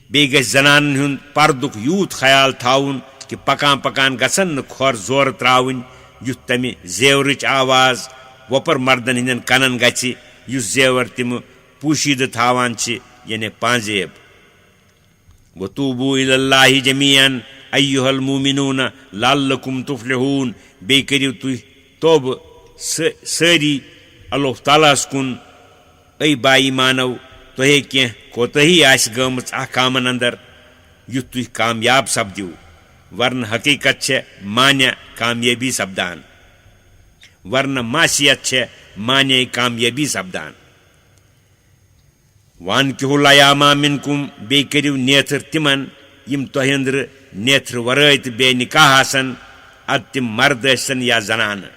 بیٚیہِ گژھِ زنانن ہُنٛد پردُک یوٗت خیال تھاوُن کہ پکان پکان گژھن نہٕ کھۄر زورٕ ترٛاوٕنۍ یُتھ تمہِ زیورٕچ آواز وۄپر مردن ہٕنٛدٮ۪ن کنن گژھِ یُس زیور تِمہٕ پوشیدہ تھاوان چھِ یعنی پانزیب وتوبوا الی اللہ جمیعا ایہا المؤمنون لعلکم تفلحون بیٚیہِ کٔرِو تُہۍ توبہٕ سٲری اللہ تعالیٰ ہس کُن اے با ایمانو تۄہے کینٛہہ کوتٲہی آسہِ گٔمٕژ احکامن اندر یُتھ تُہۍ کامیاب سپدِو ورنہ حقیقت چھےٚ مانیہ کامیٲبی سپدان ورنہ معصیت چھےٚ مانے کامیٲبی سپدان وانکحوا الایاما منکم بیٚیہِ کٔرِو نیتھر تمن یم تۄہہِ أنٛدرٕ نیتھر ورٲے تہٕ بے نکاح آسن ادٕ تِم مرد ٲسن یا زنانہٕ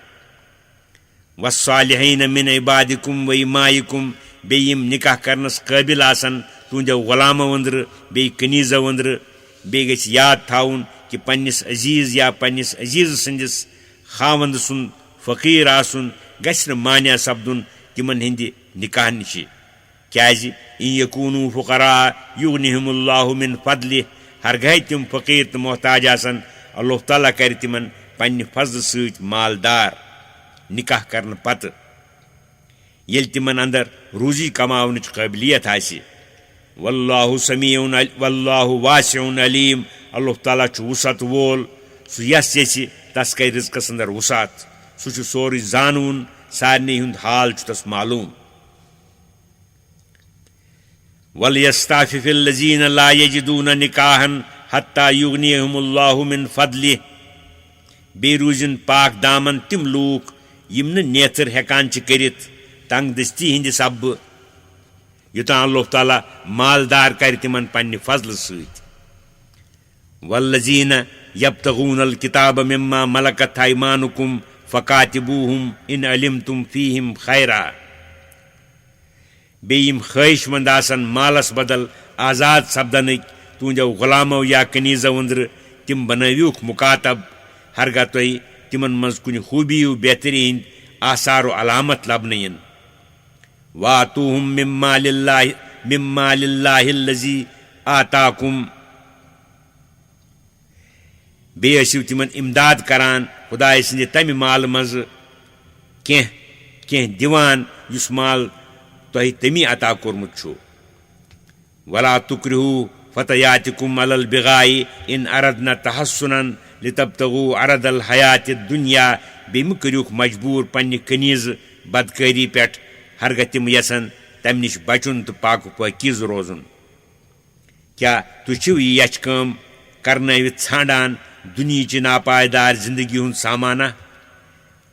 والصالحین من عبادکم و امائکم بیٚیہِ یم نکاح کرنس قٲبل آسن تُہنٛدیو غلامو أنٛدرٕ بیٚیہِ کنیٖزو أنٛدرٕ بیٚیہِ گژھِ یاد تھاوُن کہ پننس عزیز یا پننس عزیز سٕنٛدِس خاوند سُنٛد فقیٖر آسُن گژھِ نہٕ مانیہ سپدُن تمن ہٕنٛدِ نکاح نشہِ کیازِ ان یکونوا فقراء یغنہم اللہ من فضلہ ہرگاہ تم فقیر تہٕ محتاج آسن اللہ تعالیٰ کرِ تمن پننہِ فضلہٕ سۭتۍ مالدار نکاح کرنہٕ پتہٕ ییٚلہِ تمن اندر روزی کماونٕچ قٲبلیت آسہِ واللہ واسع علیم اللہ تعالیٰ چھُ وسعت وول سُہ یس یژھِ تس کرِ رزقس اندر وسعت سُہ چھُ سورُے زانوُن سارنٕے ہُنٛد حال چھُ تس معلوٗم وَلْيَسْتَعْفِفِ الَّذِينَ لَا يَجِدُونَ نِكَاحًا حَتَّى يُغْنِيَهُمُ اللَّهُ مِنْ فَضْلِهِ بیٚیہِ روٗزِن پاک دامن تِم لوٗکھ یم نہٕ نیتھر ہٮ۪کان چھِ کٔرِتھ تنگ دستی ہٕنٛدِ سببہٕ یوٚتام اللہ تعالیٰ مالدار کرِ تمن پننہِ فضلہٕ سۭتۍ وَالَّذِينَ يَبْتَغُونَ الْكِتَابَ مِمَّا مَلَكَتْ أَيْمَانُكُمْ فَكَاتِبُوهُمْ إِنْ عَلِمْتُمْ فِيهِمْ خَيْرًا بیٚیہِ یم خٲہِش مند آسن مالس بدل آزاد سپدنٕکۍ تُہنٛدیو غلامو یا کنیٖزو أنٛدرٕ تِم بنٲوِوکھ مُکاتب ہرگاہ تۄہہِ تمن منٛز کُنہِ خوٗبی و بہتری ہٕنٛدۍ آثار و علامت لبنہٕ یِن واتوٗہُم مِن مالِ اللہِ الذی آتاکُم بیٚیہِ ٲسِو تمن امداد کران خداے سٕنٛدِ تمہِ مالہٕ منٛزٕ کینٛہہ دِوان یُس مال تۄہہِ تٔمی عطا کوٚرمُت چھُ ولا تُکرِہوٗ فتياتكم على البغاء إن أردنا تحسنا لتبتغوا عرض الحياة الدنيا بیٚیہِ مہٕ کٔرِوکھ مجبوٗر پننہِ کنیٖزٕ بدکٲری پٮ۪ٹھ ہرگاہ تِم یژھن تمہِ نِش بچُن تہٕ پاکہٕ پٲکیٖز روزُن کیٛاہ تُہۍ چھِو یہِ یچھ کٲم کرنٲوِتھ ژھانڈان دُنیہِچہِ ناپایدار زندگی ہُنٛد سامانہ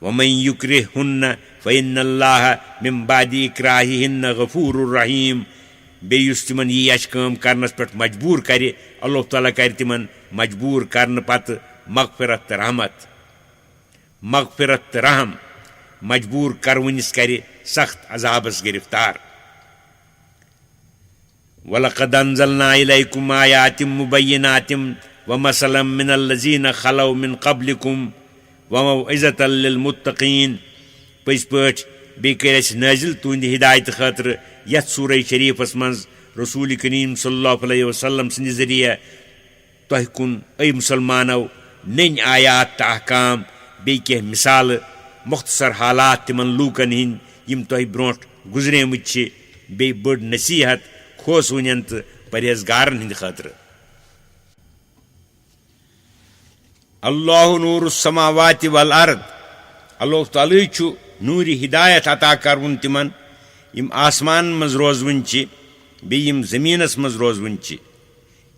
ومن یُکرِہہُنَّ فإن اللہ من بعد إکراہِہِنَّ غفور رحیم بیس تمن یہ اچھ کام کرنس پہ مجبور کرے اللہ تعالیٰ کر تمن مجبور کرنے پتہ مغفرت تو رحمت مغفرت تو رحم مجبور کرونس کرے سخت عذابس گرفتار وَلَقَدْ أَنزَلْنَا إِلَيْكُمْ آيَاتٍ مُبَيِّنَاتٍ وَمَثَلًا مِّنَ الَّذِينَ خَلَوْا مِن قَبْلِكُمْ وَمَوْعِظَةً لِّلْمُتَّقِينَ پٔزۍ پٲٹھۍ بیٚیہِ کٔرۍ اَسہِ نٲزِل تُہنٛدِ ہدایتہٕ خٲطرٕ یتھ سورہ شریفس منٛز رسول کریم صلی اللہ علیہ وسلم سٕنٛدِ ذٔریعہٕ تۄہہِ کُن اے مُسلمانو نٔنۍ آیات تہٕ احکام بیٚیہِ کینٛہہ مثالہٕ مختصر حالات تِمن لوٗکن ہٕنٛدۍ یِم تۄہہِ برونٛٹھ گُزریمٕتۍ چھِ بیٚیہِ بٔڑ نصیحت کھوژوٕنٮ۪ن تہٕ پرہیزگارن ہٕنٛدِ خٲطرٕ اللہ نور السماوات والارض اللہ تعالیٰ چھُ نوٗرِ ہدایت عطا کرون تمن یم آسمان مز روزون بیٚیہِ یم زمینس مز روزون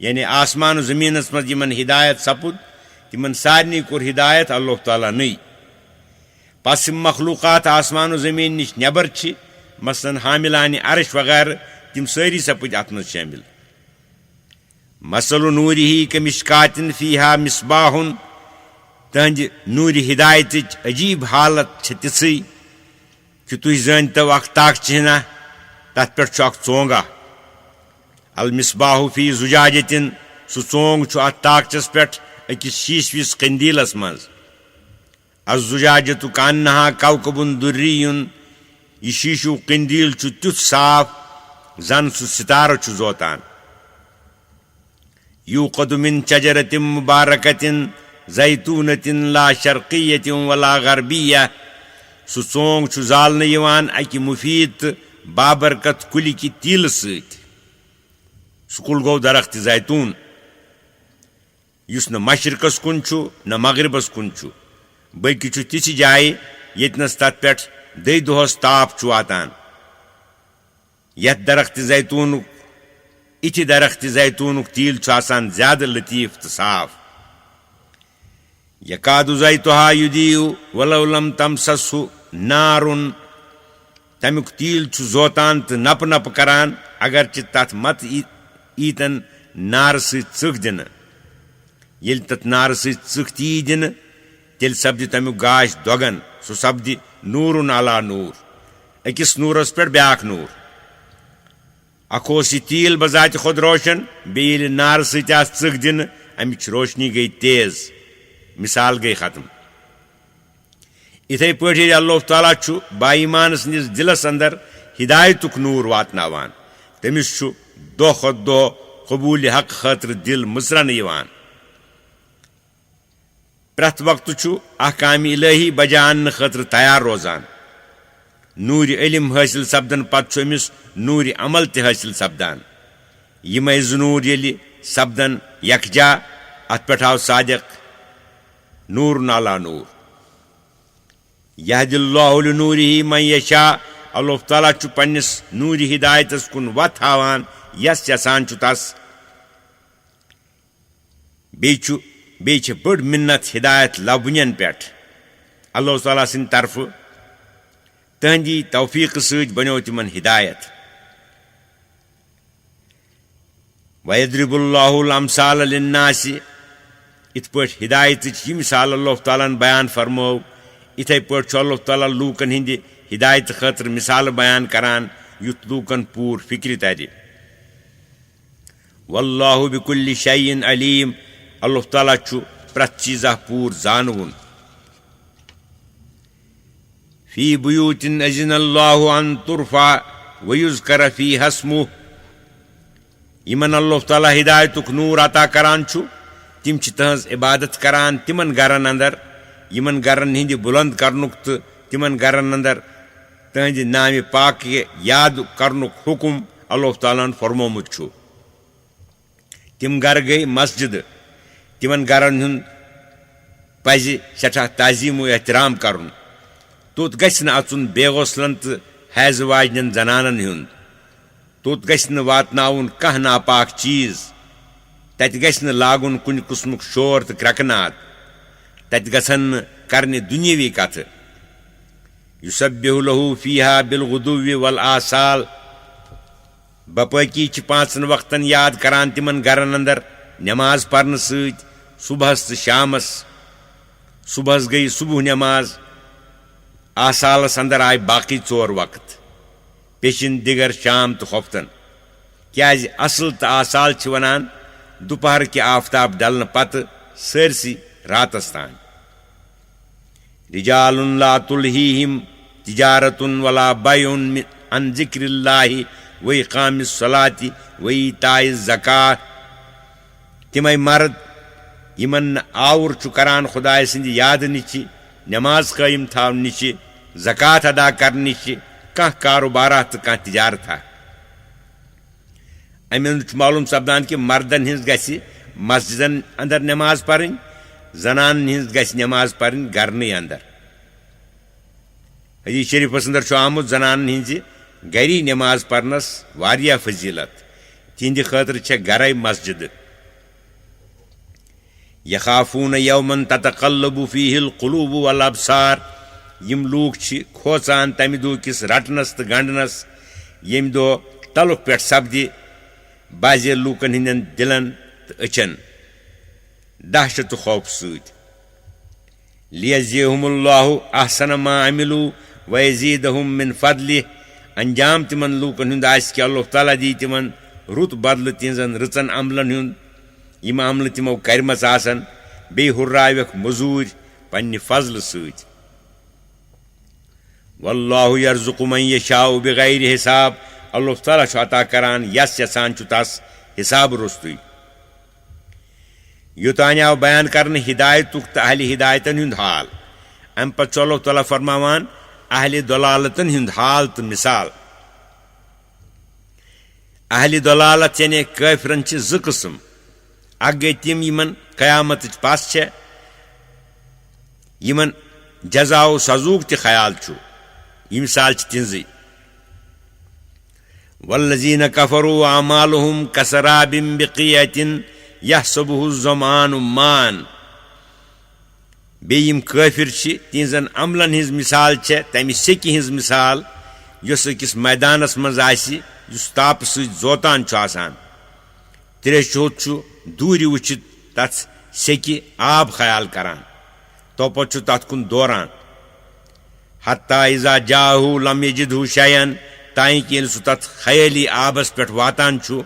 یعنی آسمان و زمینس مز یمن ہدایت سپُد تمن سارنٕے کوٚر ہدایت اللہ تعالیٰ نٕے پس یم مخلوقات آسمان و زمین نش نٮ۪بر چھِ مثلاً حاملانہِ عرش وغیرہ تم سٲری سپٕدۍ اتھ منٛز شٲمِل مثل نوٗرِہ کمشکاتن فیہا مصباحُن تہنٛدِ نوٗرِ ہدایتٕچ عجیٖب حالت چھِ تِژھٕے کہ تُہۍ زٲنۍتو اکھ طاقچہِ ہنا تتھ پٮ۪ٹھ چھُ اکھ ژونٛگا المصباح فی زجاجتن سُہ ژونٛگ چھُ اتھ طاقچس پٮ۪ٹھ أکِس شیٖشوِس قندیٖلس منٛز الزجاجتُ کانہا کوكبٌ دُرِّیٌّ یہ شیٖشوٗ قندیٖل چھُ تیُتھ صاف زن سُہ ستارٕ چھُ زوتان یوقد من شجرة مبارکة زیتونة لا شرقیة ولا غربیہ سُہ ژونٛگ چھُ زالنہٕ یِوان اکہِ مُفیٖد تہٕ بابرکت کُلہِ تیٖلہٕ سۭتۍ سُہ کُل گوٚو درخت زیتون یُس نہٕ مشرقس کُن چھُ نہ مغربس کُن چھُ بٔلکہِ چھُ تِژھِ جایہِ ییٚتنس تتھ پٮ۪ٹھ دٔہۍ دۄہس تاپھ چھُ واتان یتھ درخت زیتونُک اِتھِ درخت زیتونُک تیٖل چھُ آسان زیادٕ لطیف تہٕ صاف یکادُ زیتُہا یُضیٖء ولو لم تمسسہ نارٌ تمیُک تیٖل چھُ زوتان تہٕ نپہٕ نپہٕ کران اگرچہِ تتھ مت ایٖتن نارٕ سۭتۍ ژٕکھ دِنہٕ ییٚلہِ تتھ نارٕ سۭتۍ ژٕکھ تہِ یی دِنہٕ تیٚلہِ سپدِ تمیُک گاش دۄگن سُہ سپدِ نوٗرٌ علی نوٗر أکِس نوٗرس پٮ۪ٹھ بیٛاکھ نوٗر اکھ اوس یہِ تیٖل بذاتہِ خۄد روشن بیٚیہِ ییٚلہِ نارٕ سۭتۍ آس ژٕکھ دِنہٕ امِچ روشنی گٔیے تیز مثال گٔیے ختم اِتھے پٲٹھۍ ییٚلہِ اللہ تعالیٰ چھُ با ایمان سٕنٛدِس دِلس اندر ہدایتُک نوٗر واتناوان تٔمِس چھُ دۄہ کھۄتہٕ دۄہ قبوٗلِ حق خٲطرٕ دِل مٕژرنہٕ یِوان پرٛٮ۪تھ وقتہٕ چھُ احکامِ الہی بجا اننہٕ خٲطرٕ تیار روزان نوٗرِ علم حٲصِل سپدن پتہٕ چھُ أمِس نوٗرِ عمل تہِ حٲصِل سپدان یِمے زٕ نوٗر ییٚلہِ سپدن یکجا اتھ پٮ۪ٹھ آو صادق نوٗرٌ علی نوٗر یہدِ اللہ لنوٗرِہ من یشاء اللہ تعالیٰ چھُ پننِس نوٗرِ ہدایتس کُن وتھ ہاوان یس یژھان چھُ تس بیٚیہِ چھِ بٔڑ مِنت ہدایت لبنٮ۪ن پٮ۪ٹھ اللہ تعالیٰ سٕنٛدِ طرفہٕ تہنٛدی توفیٖقہٕ سۭتۍ بنیو تِمن ہدایت وَیَضْرِبُ اللّٰهُ الْأَمْثَالَ لِلنَّاسِ یِتھ پٲٹھۍ ہدایتٕچ یہِ مثال اللہ تعالیٰ ہن بیان فرمٲو یِتھے پٲٹھۍ چھُ اللہ تعالیٰ لوٗکن ہٕنٛدِ ہدایتہٕ خٲطرٕ مثالہٕ بیان کران یُتھ لوٗکن پوٗرٕ فِکرِ ترِ واللہ بِکُلِّ شیء علیم اللہ تعالیٰ چھُ پرٛٮ۪تھ چیٖزا پوٗرٕ زانوُن فی بیوٗتٍ أذِنَ اللّٰهُ ان تُرفع وَیُذْکَرَ فیٖہا اسمُہ یِمن اللہ تعالیٰ ہدایتُک نوٗر عطا کران چھُ تِم چھِ تٕہنٛز عبادت کران تِمن گرن اندر یِمن گرن ہٕنٛدِ بُلند کرنُک تہٕ تِمن گرن اندر تٕہنٛدِ نامہِ پاکہِ یاد کرنُک حُکم اللہ تعالیٰ ہن فرمومُت چھُ تِم گرٕ گٔیے مسجدٕ تِمن گرن ہُنٛد پزِ سٮ۪ٹھاہ تعظیٖم و احترام کرُن توٚت گژھِ نہٕ اژُن بے غوصلن تہٕ حیضہٕ واجنٮ۪ن زنانن ہُنٛد توٚت گژھِ نہٕ واتناوُن کانٛہہ ناپاک چیٖز تتہِ گژھِ نہٕ لاگُن کُنہِ قٕسمُک شور تہٕ کرٛٮ۪کہٕ ناد تتہِ گژھن نہٕ کرنہِ دُنیٲوی کتھٕ یُسبِحُ لَہُ فیٖہا بالغدوِّ والآصال بپٲکی چھِ پانٛژن وقتن یاد کران تِمن گرن اندر نماز پرنہٕ سۭتۍ صبحس تہٕ شامس. صبحس گٔیہِ صبح نماز، آسالس اندر آیہِ باقٕے 4 وقت، پیشن دِگر شام تہٕ خۄفتن. کیٛازِ اصل تہٕ آسال چھِ ونان دُپہر کہِ آفتاب ڈلنہٕ پتہٕ سٲرسٕے راتس تانۍ. رجال لا تلہیہم تجارت ولا بیع عن ذکر اللہ وإقام الصلاۃ وإیتاء الزکاۃ. تِمے مرد یمن نہٕ آوُر چھُ کران خدایہِ سٕنٛدِ یادٕ نِچہِ، نماز قٲیِم تھاونہٕ نِچہِ، زکات ادا کرنہٕ نِچہِ، کانٛہہ کاروبارہ تہٕ کانٛہہ تجارتھا. امہِ اندر چھُ معلوٗم سپدان کہِ مردن ہٕنٛز گژھِ مسجدن اندر نماز پرٕنۍ، زنانن ہٕنٛز گژھِ نماز پرٕنۍ گرنٕے اندر. حدیث شریفس اندر چھُ آمُت زنانن ہٕنٛزِ گری نماز پرنس واریاہ فضیلت، تہنٛدِ خٲطرٕ چھےٚ گرے مسجد. یخافون یومن تتقلب فیہ القلوب والابصار. یم لوٗکھ چھِ کھوژان تمہِ دۄہ کِس رٹنس تہٕ گنڈنس ییٚمہِ دۄہ تلُک پٮ۪ٹھ سپدِ بعضے لوٗکن ہٕنٛدٮ۪ن دلن تہٕ أچھن دہشت تہٕ خوف سۭتۍ. لیجزیہم اللہ احسن ما عملوا ویزیدہم من فضلہ. انجام تمن لوٗکن ہُنٛد آسہِ کہِ اللہ تعالیٰ دی تمن رُت بدلہٕ تہنٛزن رٕژن عملن ہُنٛد یم عملہٕ تمو کرِمژ آسن، بیٚیہِ ہُرراوکھ موٚزوٗرۍ پننہِ فضلہٕ سۭتۍ. واللہ یرزق من یشاء بغیر حساب. اللہ تعالیٰ چھُ عطا کران یس یژھان چھُ تس حساب روٚستُے. یوٚتانۍ آو بیان کرنہٕ ہدایتُک تہٕ اہلِ ہدایتن ہُنٛد حال. امہِ پتہٕ چھُ اللہ تعالیٰ فرماوان اہلِ دلالتن ہُنٛد حال تہٕ مثال. اہلِ دلالت یعنی کٲفرن چھِ 2 قٕسم. اکھ گٔے تِم یمن قیامتٕچ پس چھےٚ، یمن جزا و سزوُک تہِ خیال چھُ. یہِ مثال چھِ تِہنٛزٕے. والذین کفروا اعمالهم کسراب بقیعة یحسبہ الظمآن ماء. بیٚیہِ یِم کٲفر چھِ تِہنٛزن عملن ہٕنٛز مثال چھےٚ تمہِ سیٚکہِ ہٕنٛز مثال یۄس أکِس میدانس منٛز آسہِ یُس تاپہٕ سۭتۍ زوتان چھُ آسان. تریش ہوٚت چھُ دوٗرِ وٕچھِتھ تتھ سیٚکہِ آب خیال کران، توپتہٕ چھُ تتھ کُن دوران. حتیٰ اذا جاءہ لم یجدہ شیئا. تانۍ کہِ ییٚلہِ سُہ تتھ خیٲلی آبس پٮ۪ٹھ واتان چھُ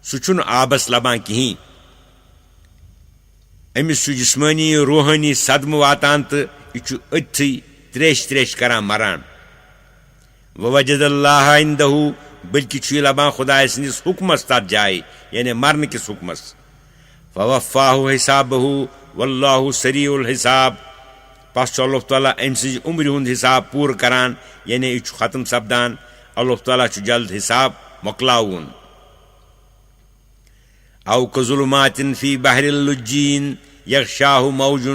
سُہ چھُنہٕ آبس لبان کِہیٖنۍ. أمِس چھُ جسمٲنی روحٲنی صدمہٕ واتان تہٕ یہِ چھُ أتھٕے تریش کران مران. ووجد اللہ عندہ. بلکہ چھُ یہِ لبان خدایہِ سٕنٛدِس حُکمس تتھ جایہِ یعنی مرنہٕ کِس حُکمس. فوفاہ حسابہ واللہ سریع الحساب. پس چھُ اللہ تعالیٰ أمۍ سٕنٛزِ عمرِ ہُنٛد حساب پوٗرٕ کران یعنی یہِ چھُ ختم سپدان. اللہ تعالیٰ چھُ جلد حساب مۄکلاوُن. او کظلمات فی بحر اللجین یغشاہ موج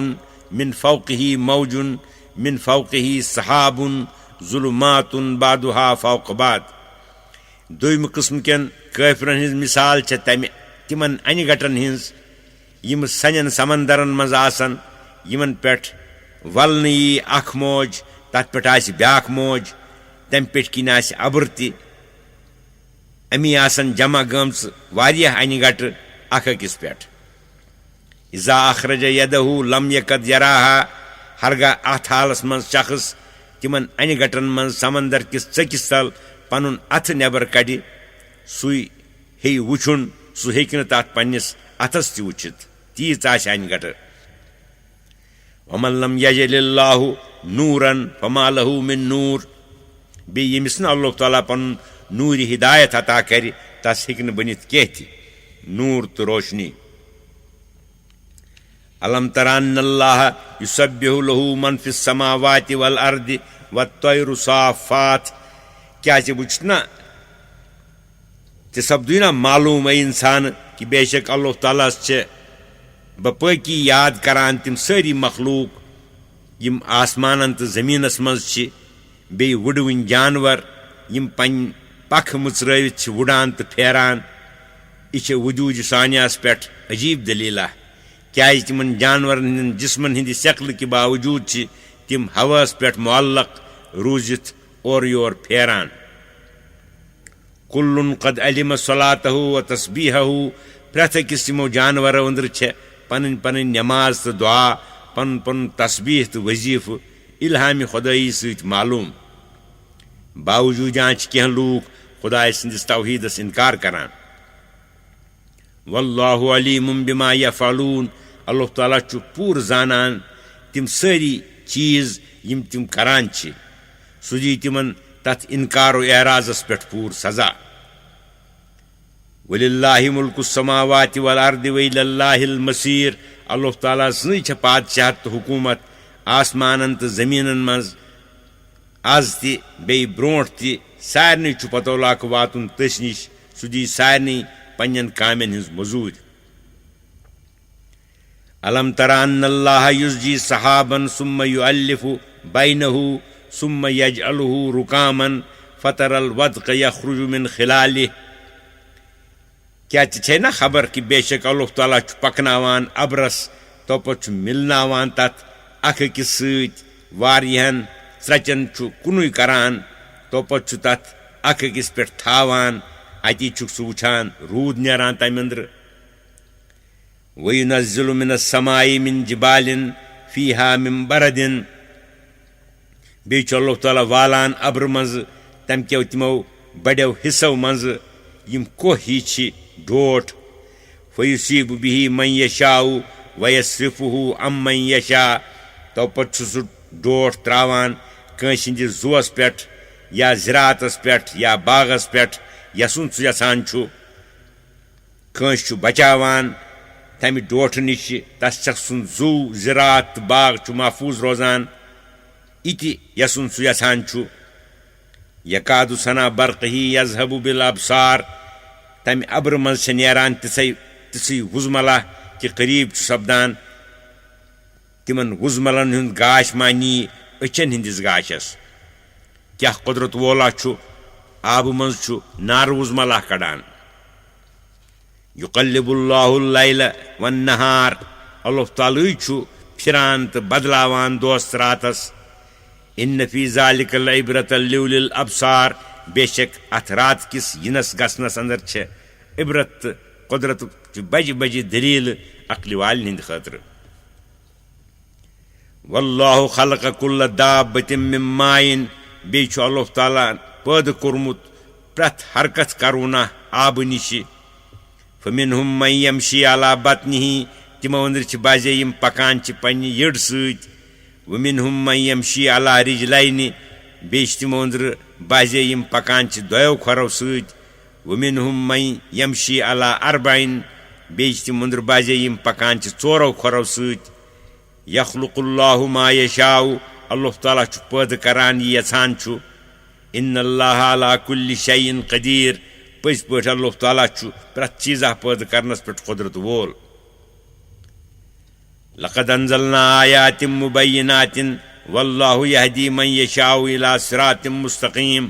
من فوقہ موج من فوقہ سحاب ظلمات بعضها فوق بعض. دویمہِ قٕسمہٕ کٮ۪ن کٲفرن ہٕنٛز مثال چھےٚ تِمن انہِ گٹن ہٕنٛز یِم سنٮ۪ن سمندرن منٛز آسن، یِمن پٮ۪ٹھ ولنہٕ یی اکھ موج، تتھ پٮ۪ٹھ آسہِ بیٛاکھ موج، تمہِ پٮ۪ٹھۍ کِنۍ آسہِ ابر تہِ. امی آسن جمع گٔمژٕ واریاہ انہِ گٹہٕ اکھ أکِس پٮ۪ٹھ. اذا اخرج یدہ لم یکد یراہا. ہرگاہ اتھ حالس منٛز شخص تِمن انہِ گٹن منٛز سمندر کِس ژٔکِس تل پنُن اتھٕ نٮ۪بر کڑِ، سُے ہیٚیہِ وٕچھُن، سُہ ہیٚکہِ نہٕ تتھ پننِس اتھس تہِ وٕچھِتھ، تیٖژ آسہِ انہِ گٹہٕ. ومن لم یجعل اللہ نورن فما لہ من نور. بیٚیہِ ییٚمِس نہٕ اللہ تعالیٰ پنُن نوٗرِ ہدایت عطا کرِ تس ہیٚکہِ نہٕ بٔنِتھ کینٛہہ تہِ نوٗر تہٕ روشنی. الم تر ان اللہ یسبح لہ من فی السماوات والارض والطیر صافات. کیا ژےٚ وٕچھُتھ نا، ژےٚ سپدُے نا معلوٗم اے انسان کہ بے شک اللہ تعالیٰ ہس چھِ بپٲکی یاد کران تِم سٲری مخلوق یِم آسمانن تہٕ زٔمیٖنس منٛز چھِ، بیٚیہِ وٕڑوٕنۍ جانور یِم پنٕنۍ پکھٕ مٕژرٲوِتھ چھِ وٕڑان تہٕ پھیران. یہِ چھِ وجوٗدِ ثانیہس پٮ۪ٹھ عجیٖب دٔلیٖلہ، کیٛازِ تِمن جانورن ہٕنٛدٮ۪ن جسمن ہٕنٛدِ شکلہٕ کہِ باوجوٗد چھِ تِم ہوہس پٮ۪ٹھ معلق روٗزِتھ اورٕ یور پھیران. کُلٌ قد علم صلاتہ و تسبیحہ پرٛٮ۪تھ أکِس یِمو جانورو أنٛدرٕ چھےٚ پنٕنۍ پنٕنۍ نٮ۪ماز تہٕ دعا پنُن پنُن تسبیح تہٕ وظیٖفہٕ اِلہامِ خۄدٲیی سۭتۍ معلوٗم باوجوٗد چھِ کینٛہہ لوٗکھ خۄداے سٕنٛدِس توحیٖدس اِنکار کران واللہ علیم بما یفعلون اللہ تعالیٰ چھُ پوٗرٕ زانان تِم سٲری چیٖز یِم تِم کران چھِ سُہ دی تِمن تتھ اِنکار و اعراضس پٮ۪ٹھ پوٗرٕ سزا وللہ ملک السماوات والارض وإلی اللہ المصیر اللہ تعالیٰ سٕنٛزٕے چھےٚ بادشاہت تہٕ حکوٗمت آسمانن تہٕ زٔمیٖنن منٛز آز تہِ بیٚیہِ برٛونٛٹھ تہِ سارنٕے چھُ پتولاک واتُن تٔسۍ نِش سُہ دی سارنٕے پننٮ۪ن کامٮ۪ن ہٕنٛز مٔزوٗرۍ الم ترى ان اللہ یسجی سحابا ثم یؤلف بینہ ثم یجعلہ رکاما فترى الودق یخرج من خلالہ کیا ژےٚ چھے نا خبر کہ بے شک اللہ تعالیٰ چھُ پکناوان ابرس توپتہٕ چھُ مِلناوان تتھ اکھ أکِس سۭتۍ واریاہن ژرٛچن چھُ کُنُے کران توپتہٕ چھُ تتھ اکھ أکِس پٮ۪ٹھ تھاوان اتی چھُکھ سُہ وٕچھان روٗد نیران تمہِ أنٛدرٕ وَيُنَزِّلُ مِنَ السَّماءِ مِن جِبالٍ فِيهَا مِن بَرَدٍ بیٚیہِ چھُ اللہ تعالیٰ والان ابرٕ منٛزٕ تمہِ کیو تِمو بڑیو حصو منٛزٕ یِم کوہ ہی چھِ ڈوٹھ فَيُصِيبُ بِهِ مَن يَشَاءُ وَيَصْرِفُهُ عَن مَن يَشَاءُ توپتہٕ چھُ سُہ ڈوٹھ ترٛاوان کٲنٛسہِ ہٕنٛدِس زُوَس پٮ۪ٹھ یا زِراعتس پٮ۪ٹھ یا باغس پٮ۪ٹھ یسُن سُہ یژھان چھُ کٲنٛسہِ چھُ بچاوان تمہِ ڈوٹھٕ نِش تس شخص سُنٛد زُو زِراعت تہٕ باغ چھُ محفوٗظ روزان یِتہِ یسُن سُہ یژھان چھُ یکادُ سنا برقہی یذہب بالابصار تمہِ ابرٕ منٛز چھےٚ نیران تِژھٕے وُزملہ کہِ قریٖب چھُ سپدان تِمن وُزملن ہُنٛد گاش ما نی أچھن ہٕنٛدِس گاشس کیٛاہ قۄدرت وولا چھُ آبہٕ منٛز چھُ نارٕ وُزملہ کڑان یُقلِبُ اللہ اللیل والنہار اللہ تعالیٰ چھُ پھران تہٕ بدلاوان دۄہس تہٕ راتس اِنَّ فی ذالِکَ لعبرۃ لِاولی الابصار بے شک اتھ رات کِس یِنس گژھنس اندر چھےٚ عبرت تہٕ قۄدرتُک بجہِ بجہِ دٔلیٖلہٕ عقلہِ والٮ۪ن ہٕنٛدِ خٲطرٕ واللہ خلق کُلَّ دابَّةٍ مِن ماءٍ بیٚیہِ چھُ اللہ تعالیٰ پٲدٕ کوٚرمُت پرٛٮ۪تھ حرکت کروٗنہ آبہٕ نِشہِ فَمِنْهُم مَن یَمشِی عَلَى بَطْنِهِ تِمو أنٛدرٕ چھِ بعضے یِم پکان چھِ پننہِ یٔڈ سۭتۍ وَمِنْهُم مَن یَمشِی عَلَى رِجلَيْنِ بیٚیہِ چھِ تِمو أنٛدرٕ بعضے یِم پکان چھِ دۄیو کھۄرو سۭتۍ وَمِنْهُم مَن یَمشِی عَلَى أَرْبَعٍ بیٚیہِ چھِ تِم أنٛدرٕ بعضے یِم پکان چھِ ژورو کھۄرو سۭتۍ یخلق اللہ ما یشاء اللہ تعالیٰ چھُ پٲدٕ کران یہِ یژھان چھُ اِنَّ اللّٰهَ عَلَى كُلِّ شَيْءٍ قدیٖر پٔزۍ پٲٹھۍ اللہ تعالیٰ چھُ پرٛٮ۪تھ چیٖزا پٲدٕ کرنس پٮ۪ٹھ قۄدرت وول لقد انزلنا آیات مبینات واللہ یہدی من یشاء الی صراط مستقیم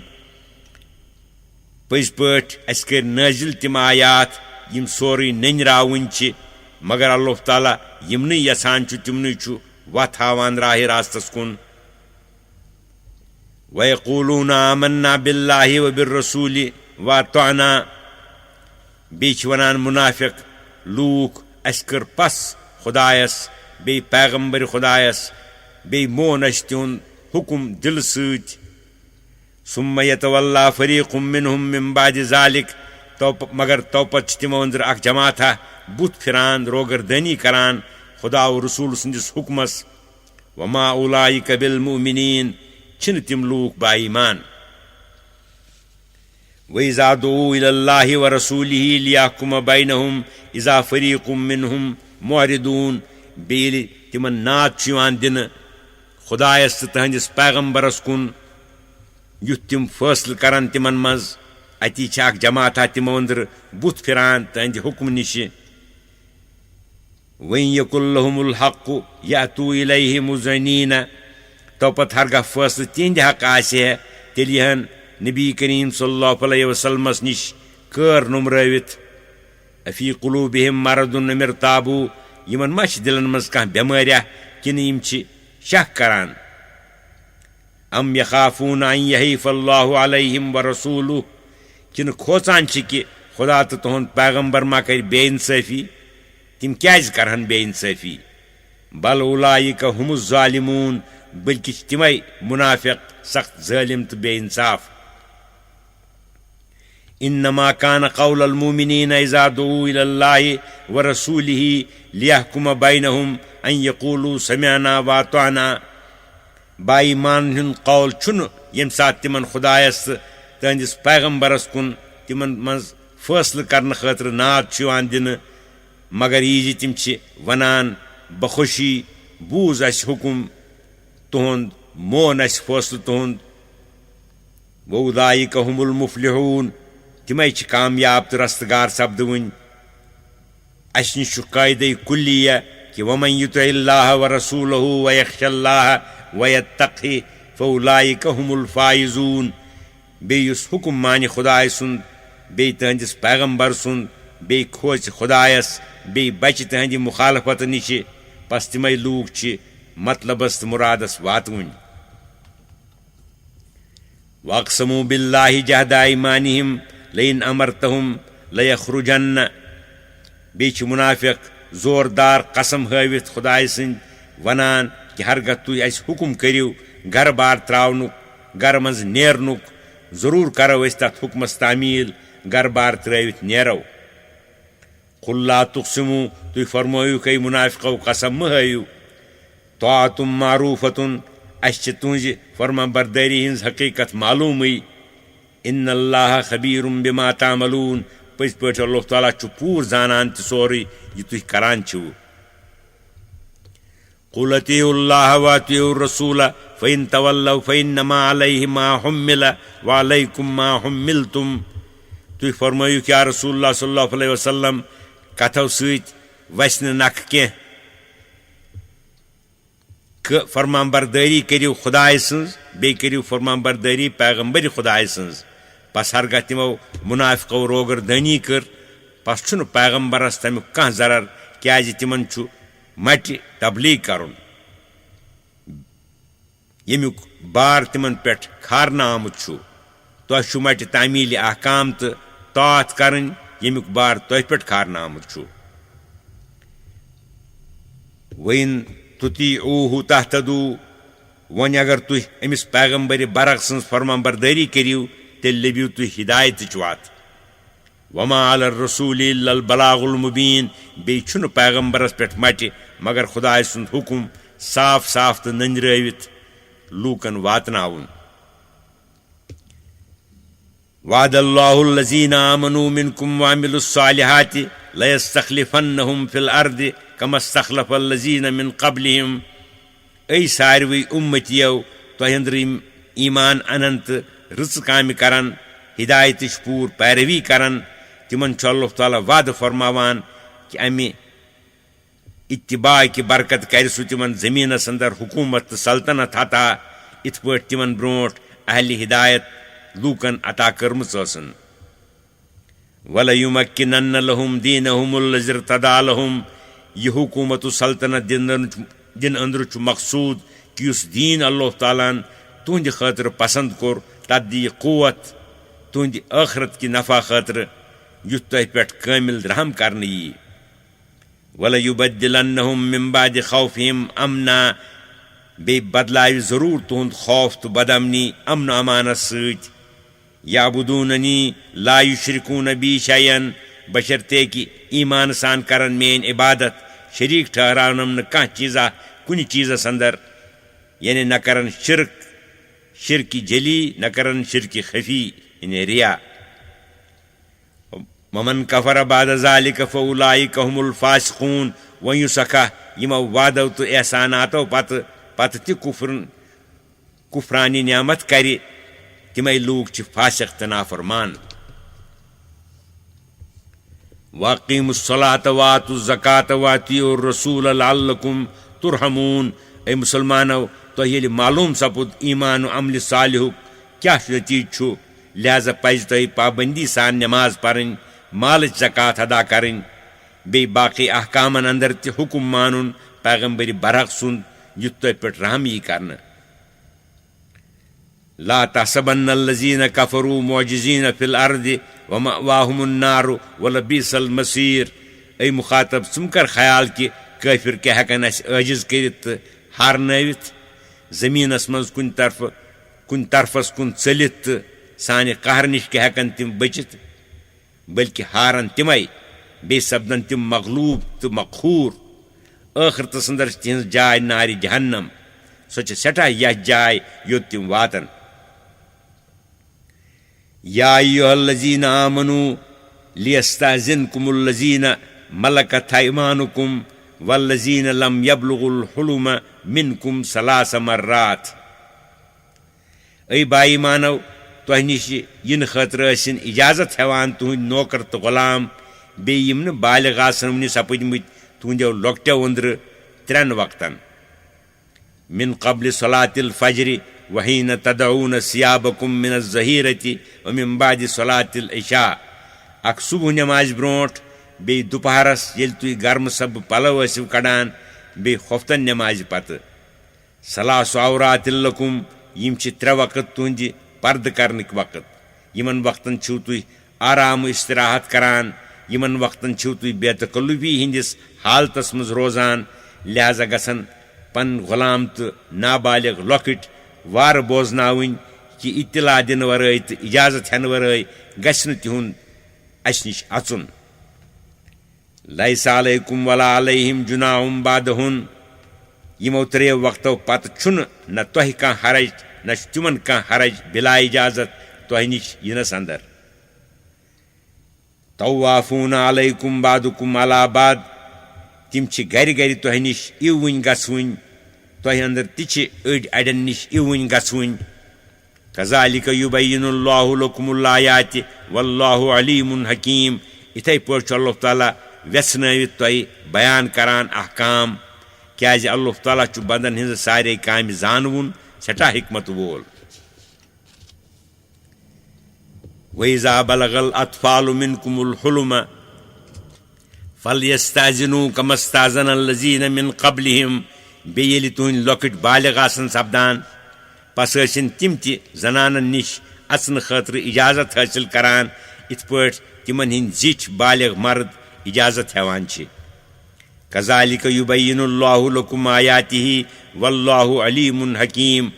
پٔزۍ پٲٹھۍ اَسہِ کٔرۍ نٲزِل تِم آیات یِم سورُے نٔنۍ چھِ مگر اللہ تعالیٰ یِمنٕے یژھان چھُ تِمنٕے چھُ وتھ ہاوان راہِ راستس کُن وَیقوٗلُونَ آمَنَّا بِاللّٰهِ وَبِالرَّسُولِ وَأَطَعْنَا بیٚیہِ چھِ ونان مُنافِق لوٗکھ اَسہِ کٔر پس خۄدایس بیٚیہِ پیغمبر خۄدایس بیٚیہِ مون اَسہِ تِہُنٛد حُکُم دِلہٕ سۭتۍ ثُمَّ یَتَوَلَّىٰ فَرِیقٌ مِّنْهُم مِّن بَعْدِ ذَٰلِکَ مگر توپتہٕ چھِ تِمو أنٛدرٕ اکھ جماعتھا بُتھ پھِران روگردٲنی کران خدا و رسوٗل سٕنٛدِس حُکمس وَما اُولَٰئِکَ بِالمُؤْمِنیٖن چھِنہٕ تِم لوٗکھ با ایٖمان وَإِذَا دُعُوا إِلَى اللّٰهِ وَرَسُولِهِ لِيَحْكُمَ بَيْنَهُمْ إِذَا فَرِيقٌ مِّنْهُمْ مُعْرِضُونَ بیٚیہِ ییٚلہِ تِمن ناد چھُ یِوان دِنہٕ خۄدایس تہٕ تٕہنٛدِس پیغمبرس کُن یُتھ تِم فٲصلہٕ کرن تِمن منٛز اتی چھِ اکھ جماعتھا تِمو أنٛدرٕ بُتھ پھِران تٕہنٛدِ حُکمہٕ نِشہِ وَإِن یَکُن لَہُمُ الْحَقُّ یَأْتُوا إِلَیْهِ مُذْعِنِیٖنَ توپتہٕ ہرگاہ فٲصلہٕ تِہنٛدِ حق آسہِ ہے تیٚلہِ یِہن نبی کریم صلی اللہ علیہ وسلمس نِش کٲر نوٚمرٲوِتھ افی قلوٗبِہِم مَرَضٌ أم ارتابوٗ یِمن ما چھِ دِلن منٛز کانٛہہ بٮ۪مٲریا کِنہٕ یِم چھِ شک کران ام یخافوٗن ان یحیٖف اللہ علیہم ورسوٗلُہ کنہ کھوژان کہ خدا تو تہند پیغمبر ما کر بے انصافی تم کیاز کرہن بے انصافی بل اولئک هم الظالمون بلکہ تمے منافق سخت ظالم تو بے انصاف انما كان قول المؤمنين اذا دعوا الى الله ورسوله ليحكم بينهم ان يقولوا سمعنا واطعنا با ایمان ہند قول چھن یم سات تمن خدایس تہندس پیغمبرس کن تمن مز فیصلہ کرنے خاطر ناد چھوان دن مگر یہ تم ونان بخوشی بوز اس حکم تہند مون اس فیصلہ تہند واولئک هم المفلحون تمے کامیاب تو رستگار سپدون اس نش قاعدہ کلیہ کہ ومن یطع اللہ ورسولہ ویخشى اللہ ویتقہ فاولئک هم الفائزون بیس حکم مان خدائے سن بی تہندس پیغمبر سن بی کھوچ خدایس بی بچ تہندی مخالفت نش پس تمے لوگ مطلبس مرادس واتون واقسموا باللہ جہد ایمانہم لئن امرتہم لیخرجن بیچ منافق زوردار قسم ہاوت خدائے سند ونان کہ ہرگہ تھی اس حکم کریو گھر بار تراونک گھر مز نیرنک ضرور کرو اس تت حکمس تعمیل گھر بار ترٲوِتھ نیرو قل لا تقسموا تھی فرمایو کہ منافقو قسم مہ ہٲیو طاعۃ معروفۃ اس تہذ فرمان برداری ہز حقیقت معلومی ان اللہ خبیر بما تعملون پز پہ اللہ تعالیٰ پور زانان تہ سوری یہ تھی کران چھو قل اطیعوا اللہ واطیعوا الرسول فإن تولوا فإنما علیہ ما حمل وعلیکم ما حملتم تھی فرمایو کہ یا رسول اللہ صلی اللہ علیہ وسلم کتھو ست وس نکھ کی فرمان برداری کریو خدائے سنز بی کریو فرمان برداری پیغمبر خدائے سنز پس ہرگاہ تمو منافقو روگردانی کر پس چھن پیغمبرس تمیک کان ضرر کیازِ تمن چھ مٹی تبلیغ کرن یمیک بار تمن پٹھ کھارنا آمت چھ تہ چھ مٹی تعمیل احکام تو طاعت کرن یمیک بار تہ پٹھ کھارنا آمت چھ وین تطیعوہ تہتدوا ون اگر تھی امس پیغمبر برق سن فرمان برداری کریو تیل لبیو تھی ہدایت وات وما علی الرسول الا البلاغ المبین بی چھن پیغمبرس پہ مٹی مگر خدائے سند حکم صاف صاف تو نندرٲوِتھ لوکن واتناون وعد اللہ الذین آمنوا منکم وعملوا الصالحات لیستخلفنہم فی الارض کما استخلف الذین من قبلہم ای ساروی امتیو تہندر ایمان اننت رٕژ کامہِ کران ہدایتٕچ پوٗر پیروی کران تمن چھ اللہ تعالیٰ وعدٕ فرماوان کہ امہ اتباع کی برکت کر سہ تمن زمینس اندر حکومت تو سلطنت عطا ات پٲٹھۍ تمن برونٹھ اہل ہدایت لوکن عطا کٔرمٕژ ٲسن وَلَيُمَكِّنَنَّ لَهُمْ دِينَهُمُ الَّذِي ارْتَضَىٰ لَهُمْ یہ حکومت و سلطنت دن اندر چھ مقصود کہ اس دین اللہ تعالیٰ تہند خاطر پسند کور تت دی قوت تہند آخرت کی نفع خاطر یُتھ تہ پہ کامل رحم کرنے یی وَلَيُبَدِّلَنَّهُم مِّن بَعْدِ خَوْفِهِمْ أَمْنًا بے بدلائے ضرور تہند خوف تو بدامنی امن و امانت ست یعبدوننی لا یشرکون بی شیئا بشرطے کہ ایمان سان کرن مین عبادت شریک ٹھہرانم نہ کان چیزا کن چیزس اندر یعنی نہ کرن شرک جلی نہ کرن شرک خفی یعنی ریا ومن کفر بعد ذلك فاولئک هم الفاسقون وین سکھا یمو وعدو تو احساناتو پتہ تہ کفرانی نعمت کری تمے لوگ چھ فاسق تہ نافرمان واقیموا الصلاة وآتوا الزکاة واطیعوا الرسول لعلکم ترحمون اے مسلمانو تو یل معلوم سپد ایمان و عمل صالح کیا نتیج چھو لہذا پز تہ پابندی سان نماز پرن مالچ زکات ادا کرن بی باقی احکامن اندر تہ حکم مانن پیغمبر برحق سن یت تہ پہ رحم یہ کرنا لا تحسبن الذين كفروا معجزين في الارض ومأواهم النار ولبئس المصير. اے مخاطب ثم کر خیال کہ کافر کیا ہیکن اس عاجز کرت ہارنوت زمینس مز کن طرفس کن ژلت سانہ قہر نش کیا ہیکن تم بچت، بلکہ ہارن تمے بی سپدن تم مغلوب تو مقہور. ٲخرتس اندر تہذ جائے نار جہنم، سو سٹھا یتھ جائے یوت تم واتن. یا ایھا الذین آمنوا لیستأذنکم الذین ملکت ایمانکم والذین لم یبلغوا الحلم منکم ثلاث مرات. اے بائی مانو تہ نش ین خاطر ٲسِن اجازت ہیوان تہند نوکر تو غلام بیٚیہِ یِم نہٕ بالغ آسن وٕنہِ سپٕدمٕتۍ تہنٛدیو لۄکٹیو أنٛدرٕ 3 وقتن من قبل صلاة الفجر وحین تدعون ثیابکم من الظہیرة ومن بعد صلاة العشاء. اکھ صبح نماز برونٹھ بیٚیہِ دُپہرس ییٚلہِ تُہۍ گرمہٕ سبہٕ پلو ٲسِو کڑان بیٚیہِ خۄفتن نمازِ پتہٕ. ثلاث عورات لکم یِم چھِ 3 وقت تُہنٛدِ پردٕ کرنٕکۍ وقت. یِمن وقتن چھِو تُہۍ آرام و استراحت کران، یمن وقتن چھو تُہۍ بے تکلفی ہندس حالتس مز روزان. لہذا گژھن پن غلام تو نابالغ لۄکٕٹۍ وارٕ بوزناوٕنۍ کہ اطلاع دِنہٕ ورٲے تہٕ اجازت ہٮ۪نہٕ ورٲے گژھِ نہٕ تِہُنٛد اسہِ نِش اژُن. لیس علیکم ولا علیہم جناح بعدہن. یمو 3 وقتو پتہٕ چھُنہٕ نہ تۄہہِ کانٛہہ حرج نہ چھُ تِمن کانٛہہ حرج بلا اجازت تۄہہِ نِش یِنس اندر. طوافون علیکم بعدکم علی بعد. تم چھ گھر گھر تہ نش ایوٕنۍ گژھوٕنۍ، تۄہہِ اندر تہِ چھِ أڑۍ اڑٮ۪ن نش ایوٕنۍ گژھوٕنۍ. کذالک یبین اللہ لکم الآیات واللہ علیم حکیم. یِتھے پٲٹھۍ چھُ اللہ تعالیٰ ویژھنٲوِتھ تۄہہِ بیان کران احکام، کیازِ اللہ تعالیٰ چھُ بندن ہٕنٛزٕ سارے کامہِ زانوُن، سٮ۪ٹھاہ حکمت وول. وَإِذَا بَلَغَ الْأَطْفَالُ مِنْكُمُ الْحُلُمَ فَلْيَسْتَأْذِنُوا كَمَا اسْتَأْذَنَ الَّذِينَ مِنْ قَبْلِهِمْ. بیٚیہِ ییٚلہِ تُہنٛدۍ لۄکٕٹۍ بالغ آسن سپدان پس ٲسِن تِم تہِ زنانن نِش اژنہٕ خٲطرٕ اجازت حٲصِل کران یِتھ پٲٹھۍ تِمن ہٕنٛدۍ زِٹھۍ بالغ مرد اجازت ہٮ۪وان چھِ. کذالک یبین اللہ لکم آیاتہ واللہ علیم حکیم.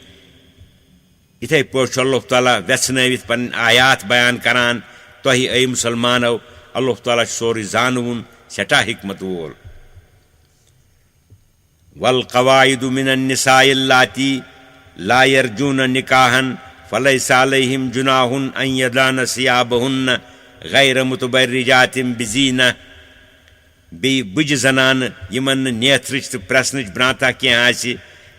یِتھے پٲٹھۍ چھُ اللہ تعالیٰ ویژھنٲوِتھ پنٕنۍ آیات بیان کران تۄہہِ اے مسلمانو. اللہ تعالیٰ چھُ سورُے زانوُن، سٮ۪ٹھاہ حکمت وول. والقواعد من النساء اللاتي لا يرجون نکاحا فليس عليهم جناح ان يضعن ثيابهن غير متبرجات بزينة. بیٚیہِ بٕجہِ زنانہٕ یِمن نہٕ نیتھرٕچ تہٕ پرٛٮ۪سنٕچ برٛانٛتا کینٛہہ آسہِ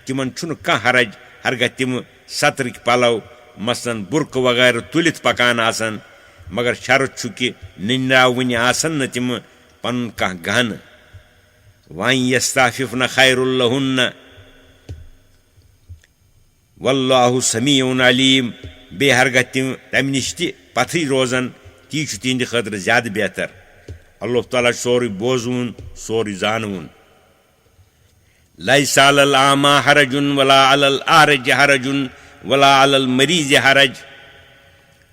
تِمن چھُنہٕ کانٛہہ حرج ہرگاہ تِم سترٕکۍ پلو مثلاً برقعہٕ وغیرہ تُلِتھ پکان آسن، مگر شرط چھُ کہِ ننراوٕنہِ آسن نہٕ تِم پنُن کانٛہہ گہنہٕ. وَن یستعففن خیر لہن واللہ سمیع علیم. بیٚیہِ ہرگاہ تِم تمہِ نِش تہِ پتھٕے روزن تی چھُ تِہنٛدِ خٲطرٕ زیادٕ بہتر. اللہ تعالیٰ چھُ سورُے بوزوُن، سورُے زانوُن. لیس علی الأعمى حرج ولا علی الأعرج حرج ولا علی المریض حرج.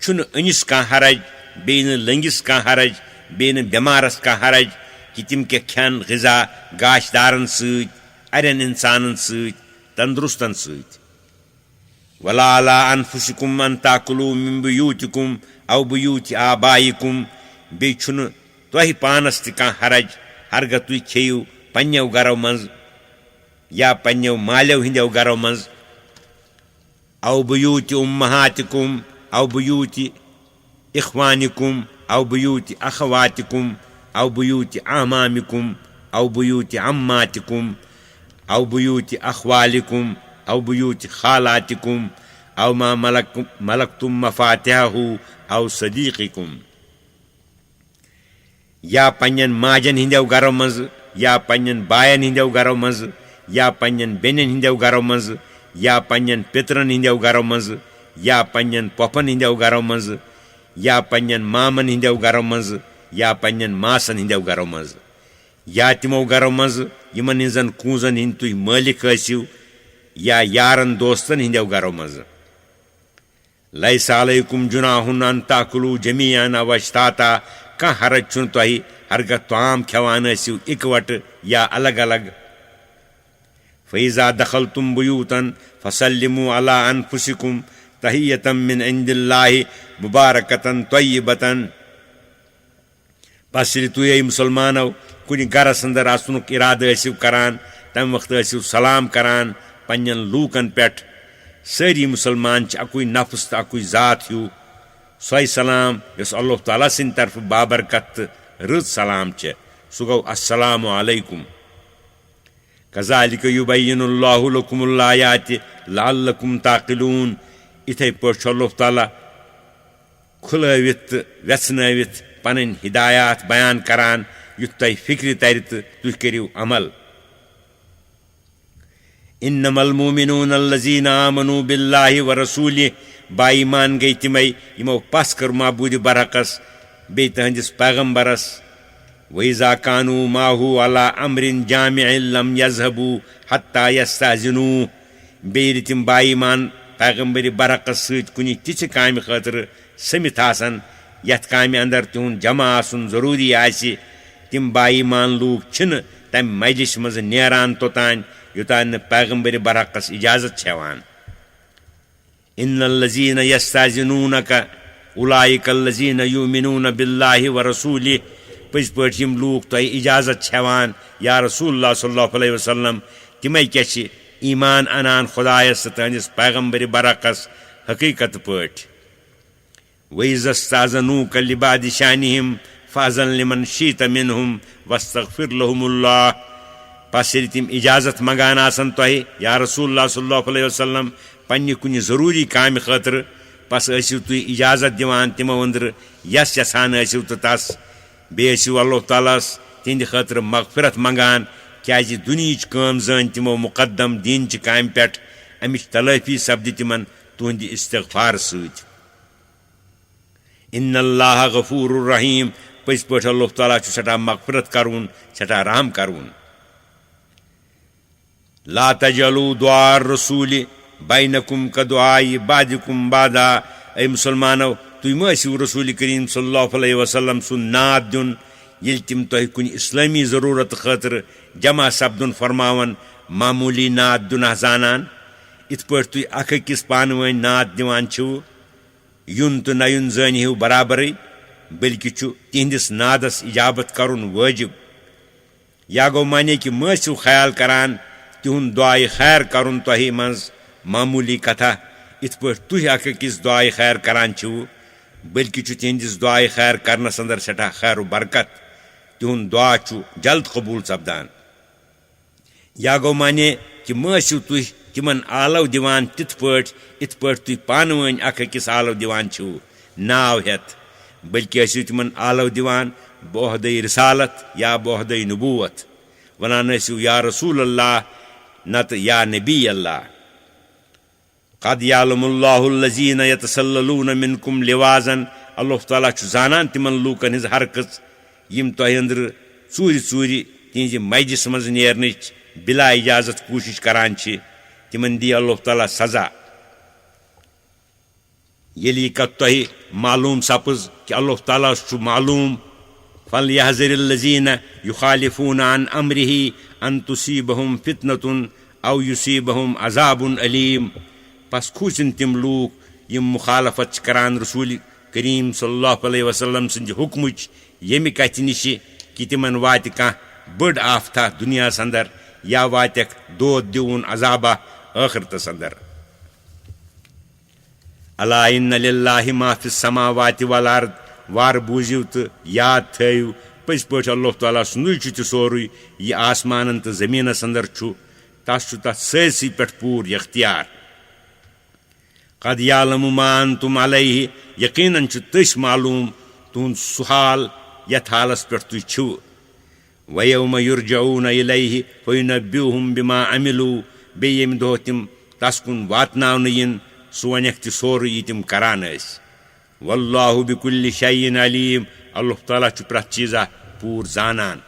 چھُنہٕ أنِس کانٛہہ حرج، بیٚیہِ نہٕ لٔنٛگِس کانٛہہ حرج، بیٚیہِ نہٕ بٮ۪مارس کانٛہہ حرج کہ تِم کیٛاہ کھٮ۪ن غذا گاش دارن سۭتۍ، اڑٮ۪ن انسانن سۭتۍ، تندرستن سۭتۍ. ولا علی انفسکم ان تاکلوا من بیوتکم او بیوت آبائکم. بیٚیہِ چھُنہٕ تۄہہِ پانس تہِ کانٛہہ حرج ہرگاہ تُہۍ کھیٚیِو پننیو گرو منٛز یا پننیو مالیو ہٕنٛدیو گرو منٛز. او بیوت امہاتکم او بیوت اخوانکم او بیوت اخواتکم او بیوت اعمامکم او بیوت عماتکم او بیوت اخوالکم او بیوت خالاتکم او ما ملکتم مفاتحہ او صدیقکم. یا پننٮ۪ن ماجن ہٕنٛدیو گرو منٛز یا پننٮ۪ن باین ہٕنٛدیو گرو منٛز یا پننٮ۪ن بیٚنٮ۪ن ہٕنٛدیو گرو منٛز یا پننٮ۪ن پِترن ہٕنٛدیو گرو منٛز یا پننٮ۪ن پۄپھن ہٕنٛدیو گرو منٛز یا پننٮ۪ن مامن ہٕنٛدیو گرو منٛز یا پننٮ۪ن ماسن ہٕنٛدیو گرو منٛز یا تِمو گرو منٛز یِمن ہٕنٛزن کوٗنٛزن ہٕنٛدۍ تُہۍ مٲلِک ٲسِو یا یارن دوستن ہٕنٛدیو گرو منٛز. لیس علیکم جناح ان تاکلوا جمیعا او اشتاتا کانٛہہ حرج چھُنہٕ تۄہہِ ہرگاہ طعام کھٮ۪وان ٲسِو اِکوٹہٕ یا الگ الگ فَإِذَا دَخَلْتُمْ بُيُوتًا فَسَلِّمُوا عَلَىٰ أَنفُسِكُمْ تَحِيَّةً مِّنْ عِندِ اللہِ مُبارَكَةً طَيِّبَةً پس ییٚلہِ تُہۍ ای مُسلمانو کُنہِ گرس انٛدر اژنُک اِرادٕ ٲسِو کران تمہِ وقتہٕ ٲسِو سلام کران پننٮ۪ن لوٗکن پٮ۪ٹھ سٲری مُسلمان چھِ اکُے نفس تہٕ اکُے ذات ہیوٗ سۄے سلام یۄس اللہ تعالیٰ سٕنٛدِ طرفہٕ بابرکت تہٕ رٕژ سلام چھےٚ سُہ گوٚو السلام علیکم کذالِکَ یُبیِّنُ اللہِ لَکُمُ الآیاتِ لعلکم تعقلوٗن یِتھے پٲٹھۍ چھُ اللہ تعالیٰ کھُلٲوِتھ تہٕ ویژھنٲوِتھ پنٕنۍ ہدایات بیان کران یُتھ تۄہہِ فِکرِ ترِ تہٕ تُہۍ کٔرِو عمل انما المؤمنون الذین آمنوا باللہ ورسولہ با ایمان گٔے تِمے یِمو پس کٔر معبوٗدِ برحقس بیٚیہِ تٕہنٛدِس پیغمبرس وَإِذَا كَانُوا مَعَهُ عَلَىٰ أَمْرٍ جَامِعٍ لَمْ يَذْهَبُوا حَتَّىٰ يَسْتَأْذِنُوهُ بیٚیہِ ییٚلہِ تِم با ایمان پیغمبرِ برحقس سۭتۍ کُنہِ تِژھِ کامہِ خٲطرٕ سٔمِتھ آسن یتھ کامہِ اندر تِہُنٛد جمع آسُن ضروٗری آسہِ تِم با ایمان لوٗکھ چھِنہٕ تمہِ مجلِس منٛزٕ نیران توٚتانۍ یوٚتانۍ نہٕ پیغمبرِ برحقس اجازت چھِ ہٮ۪وان ان الذین یستأذنونک اولئک الذین یؤمنون باللہ ورسولہ پٔزۍ پٲٹھۍ یِم لوٗکھ تۄہہِ اجازت چھِ ہٮ۪وان یا رسول اللہ صلی اللہ علیہ وسلم تِمے کیٛاہ چھِ ایمان انان خۄدایس تہٕ تٕہنٛدِس پیغمبرِ برحقس حقیٖقت پٲٹھۍ وَإِذَا اسْتَأْذَنُوكَ لِبَعْضِ شَأْنِهِمْ فَأْذَن لِمَنْ شِئْتَ مِنْهُمْ وَاسْتَغْفِرْ لَهُمُ اللّٰہ پس ییٚلہِ تِم اجازت منگان آسن تۄہہِ یا رسول اللہ صلی اللہ علیہ وسلم پننہِ کُنہِ ضروٗری کامہِ خٲطرٕ پس ٲسِو تُہۍ اجازت دِوان تِمو أنٛدرٕ یس یژھان ٲسِو تہٕ تس بیٚیہِ ٲسِو اللہ تعالیٰ ہس تِہنٛدِ خٲطرٕ مغفرت منگان کیٛازِ دُنہِچ کٲم زٲنۍ تِمو مُقدم دیٖنچہِ کامہِ پٮ۪ٹھ امِچ تلٲفی سپدِ تِمن تُہنٛدِ استغفار سۭتۍ ان اللہ غفور الرحیم پٔزۍ پٲٹھۍ اللہ تعالیٰ چھُ سٮ۪ٹھاہ مغفرت کرون سٮ۪ٹھاہ رحم کرون لا تجعلوا دعاء الرسول بینکم کدعاء بعضکم بعضا اے مُسلمانو تُہۍ مہ ٲسِو رسول کریم صلی اللہ علیہ وسلم سُنٛد نعت دیُن ییٚلہِ تِم تۄہہِ کُنہِ اسلٲمی ضروٗرت خٲطرٕ جمع سپدُن فرماون معموٗلی نعت دیُن زانان یِتھ پٲٹھۍ تُہۍ اکھ أکِس پانہٕ ؤنۍ نعت دِوان چھِو یُن تہٕ نہ یُن زٲنۍ ہِیو برابرٕے بٔلکہِ چھُ تِہنٛدِس نادس اجابت کرُن وٲجب یا گوٚو مانے کہِ مہ ٲسِو خیال کران تِہُنٛد دُعایہِ خیر کرُن تۄہہِ منٛز معموٗلی کتھا یِتھ پٲٹھۍ تُہۍ اکھ أکِس دُعایہِ خیر کران چھِو بٔلکہِ چھُ تِہنٛدِس دُعایہِ خیر کرنس انٛدر سٮ۪ٹھاہ خیر و برکت تِہُنٛد دُعا چھُ جلد قبوٗل سپدان یا گوٚو مانے کہِ مہ ٲسِو تُہۍ تِمن آلو دِوان تِتھ پٲٹھۍ یِتھ پٲٹھۍ تُہۍ پانہٕ ؤنۍ اکھ أکِس آلو دِوان چھِو ناو ہٮ۪تھ بٔلکہِ ٲسِو تِمن آلو دِوان بعہدے رسالت یا بعہدے نبوت ونان ٲسِو یا رسول اللہ نتہٕ یا نبی اللہ قد یعلم اللہ الذین یتسللون منکم لواظا اللہ تعالیٰ چھُ زانان تِمن لوٗکن ہٕنٛز حرکٔژ یِم تۄہہِ أنٛدرٕ ژوٗرِ ژوٗرِ تِہنٛزِ مجلِس منٛز نیرنٕچ بلا اجازت کوٗشش کران چھِ تِمن دی اللہ تعالیٰ سزا ییٚلہِ یہِ کتھ تۄہہِ معلوٗم سپٕز کہِ اللہ تعالیٰ ہس چھُ معلوٗم فلیحذر الذین یخالفون عن امرہ ان تصیبہم فتنة او یصیبہم عذاب علیم پس کھوٗژِن تِم لوٗکھ یِم مخالفت چھِ کران رسول کریم صلی اللہ علیہ وسلم سٕنٛدِ حُکمٕچ ییٚمہِ کتھِ نِشہِ کہِ تِمن واتہِ کانٛہہ بٔڑ آفتا دُنیاہس انٛدر یا واتٮ۪کھ دود دِوُن عذابہ ٲخرتس انٛدر الا ان للہ ما فی السماوات والارض وارٕ بوٗزِو تہٕ یاد تھٲیِو پٔزۍ پٲٹھۍ اللہ تعالیٰ سُنٛدُے چھُ تہِ سورُے یہِ آسمانن تہٕ زٔمیٖنس انٛدر چھُ تس چھُ تتھ سٲرسٕے پٮ۪ٹھ پوٗرٕ اختیار قد یعلم ما انتم علیہ یقیٖنن چھُ تٔسۍ معلوٗم تُہنٛد سُہ حال یتھ حالس پٮ۪ٹھ تُہۍ چھِو ویوم یرجعون الیہ فینبئہم بما عملوا بیٚیہِ ییٚمہِ دۄہ تِم تس کُن واتناونہٕ یِن سُہ ونیکھ تہِ سورُے یہِ تِم کران ٲسۍ واللہ بکل شیء علیم اللہ تعالیٰ چھُ پرٛٮ۪تھ چیٖزا پوٗرٕ زانان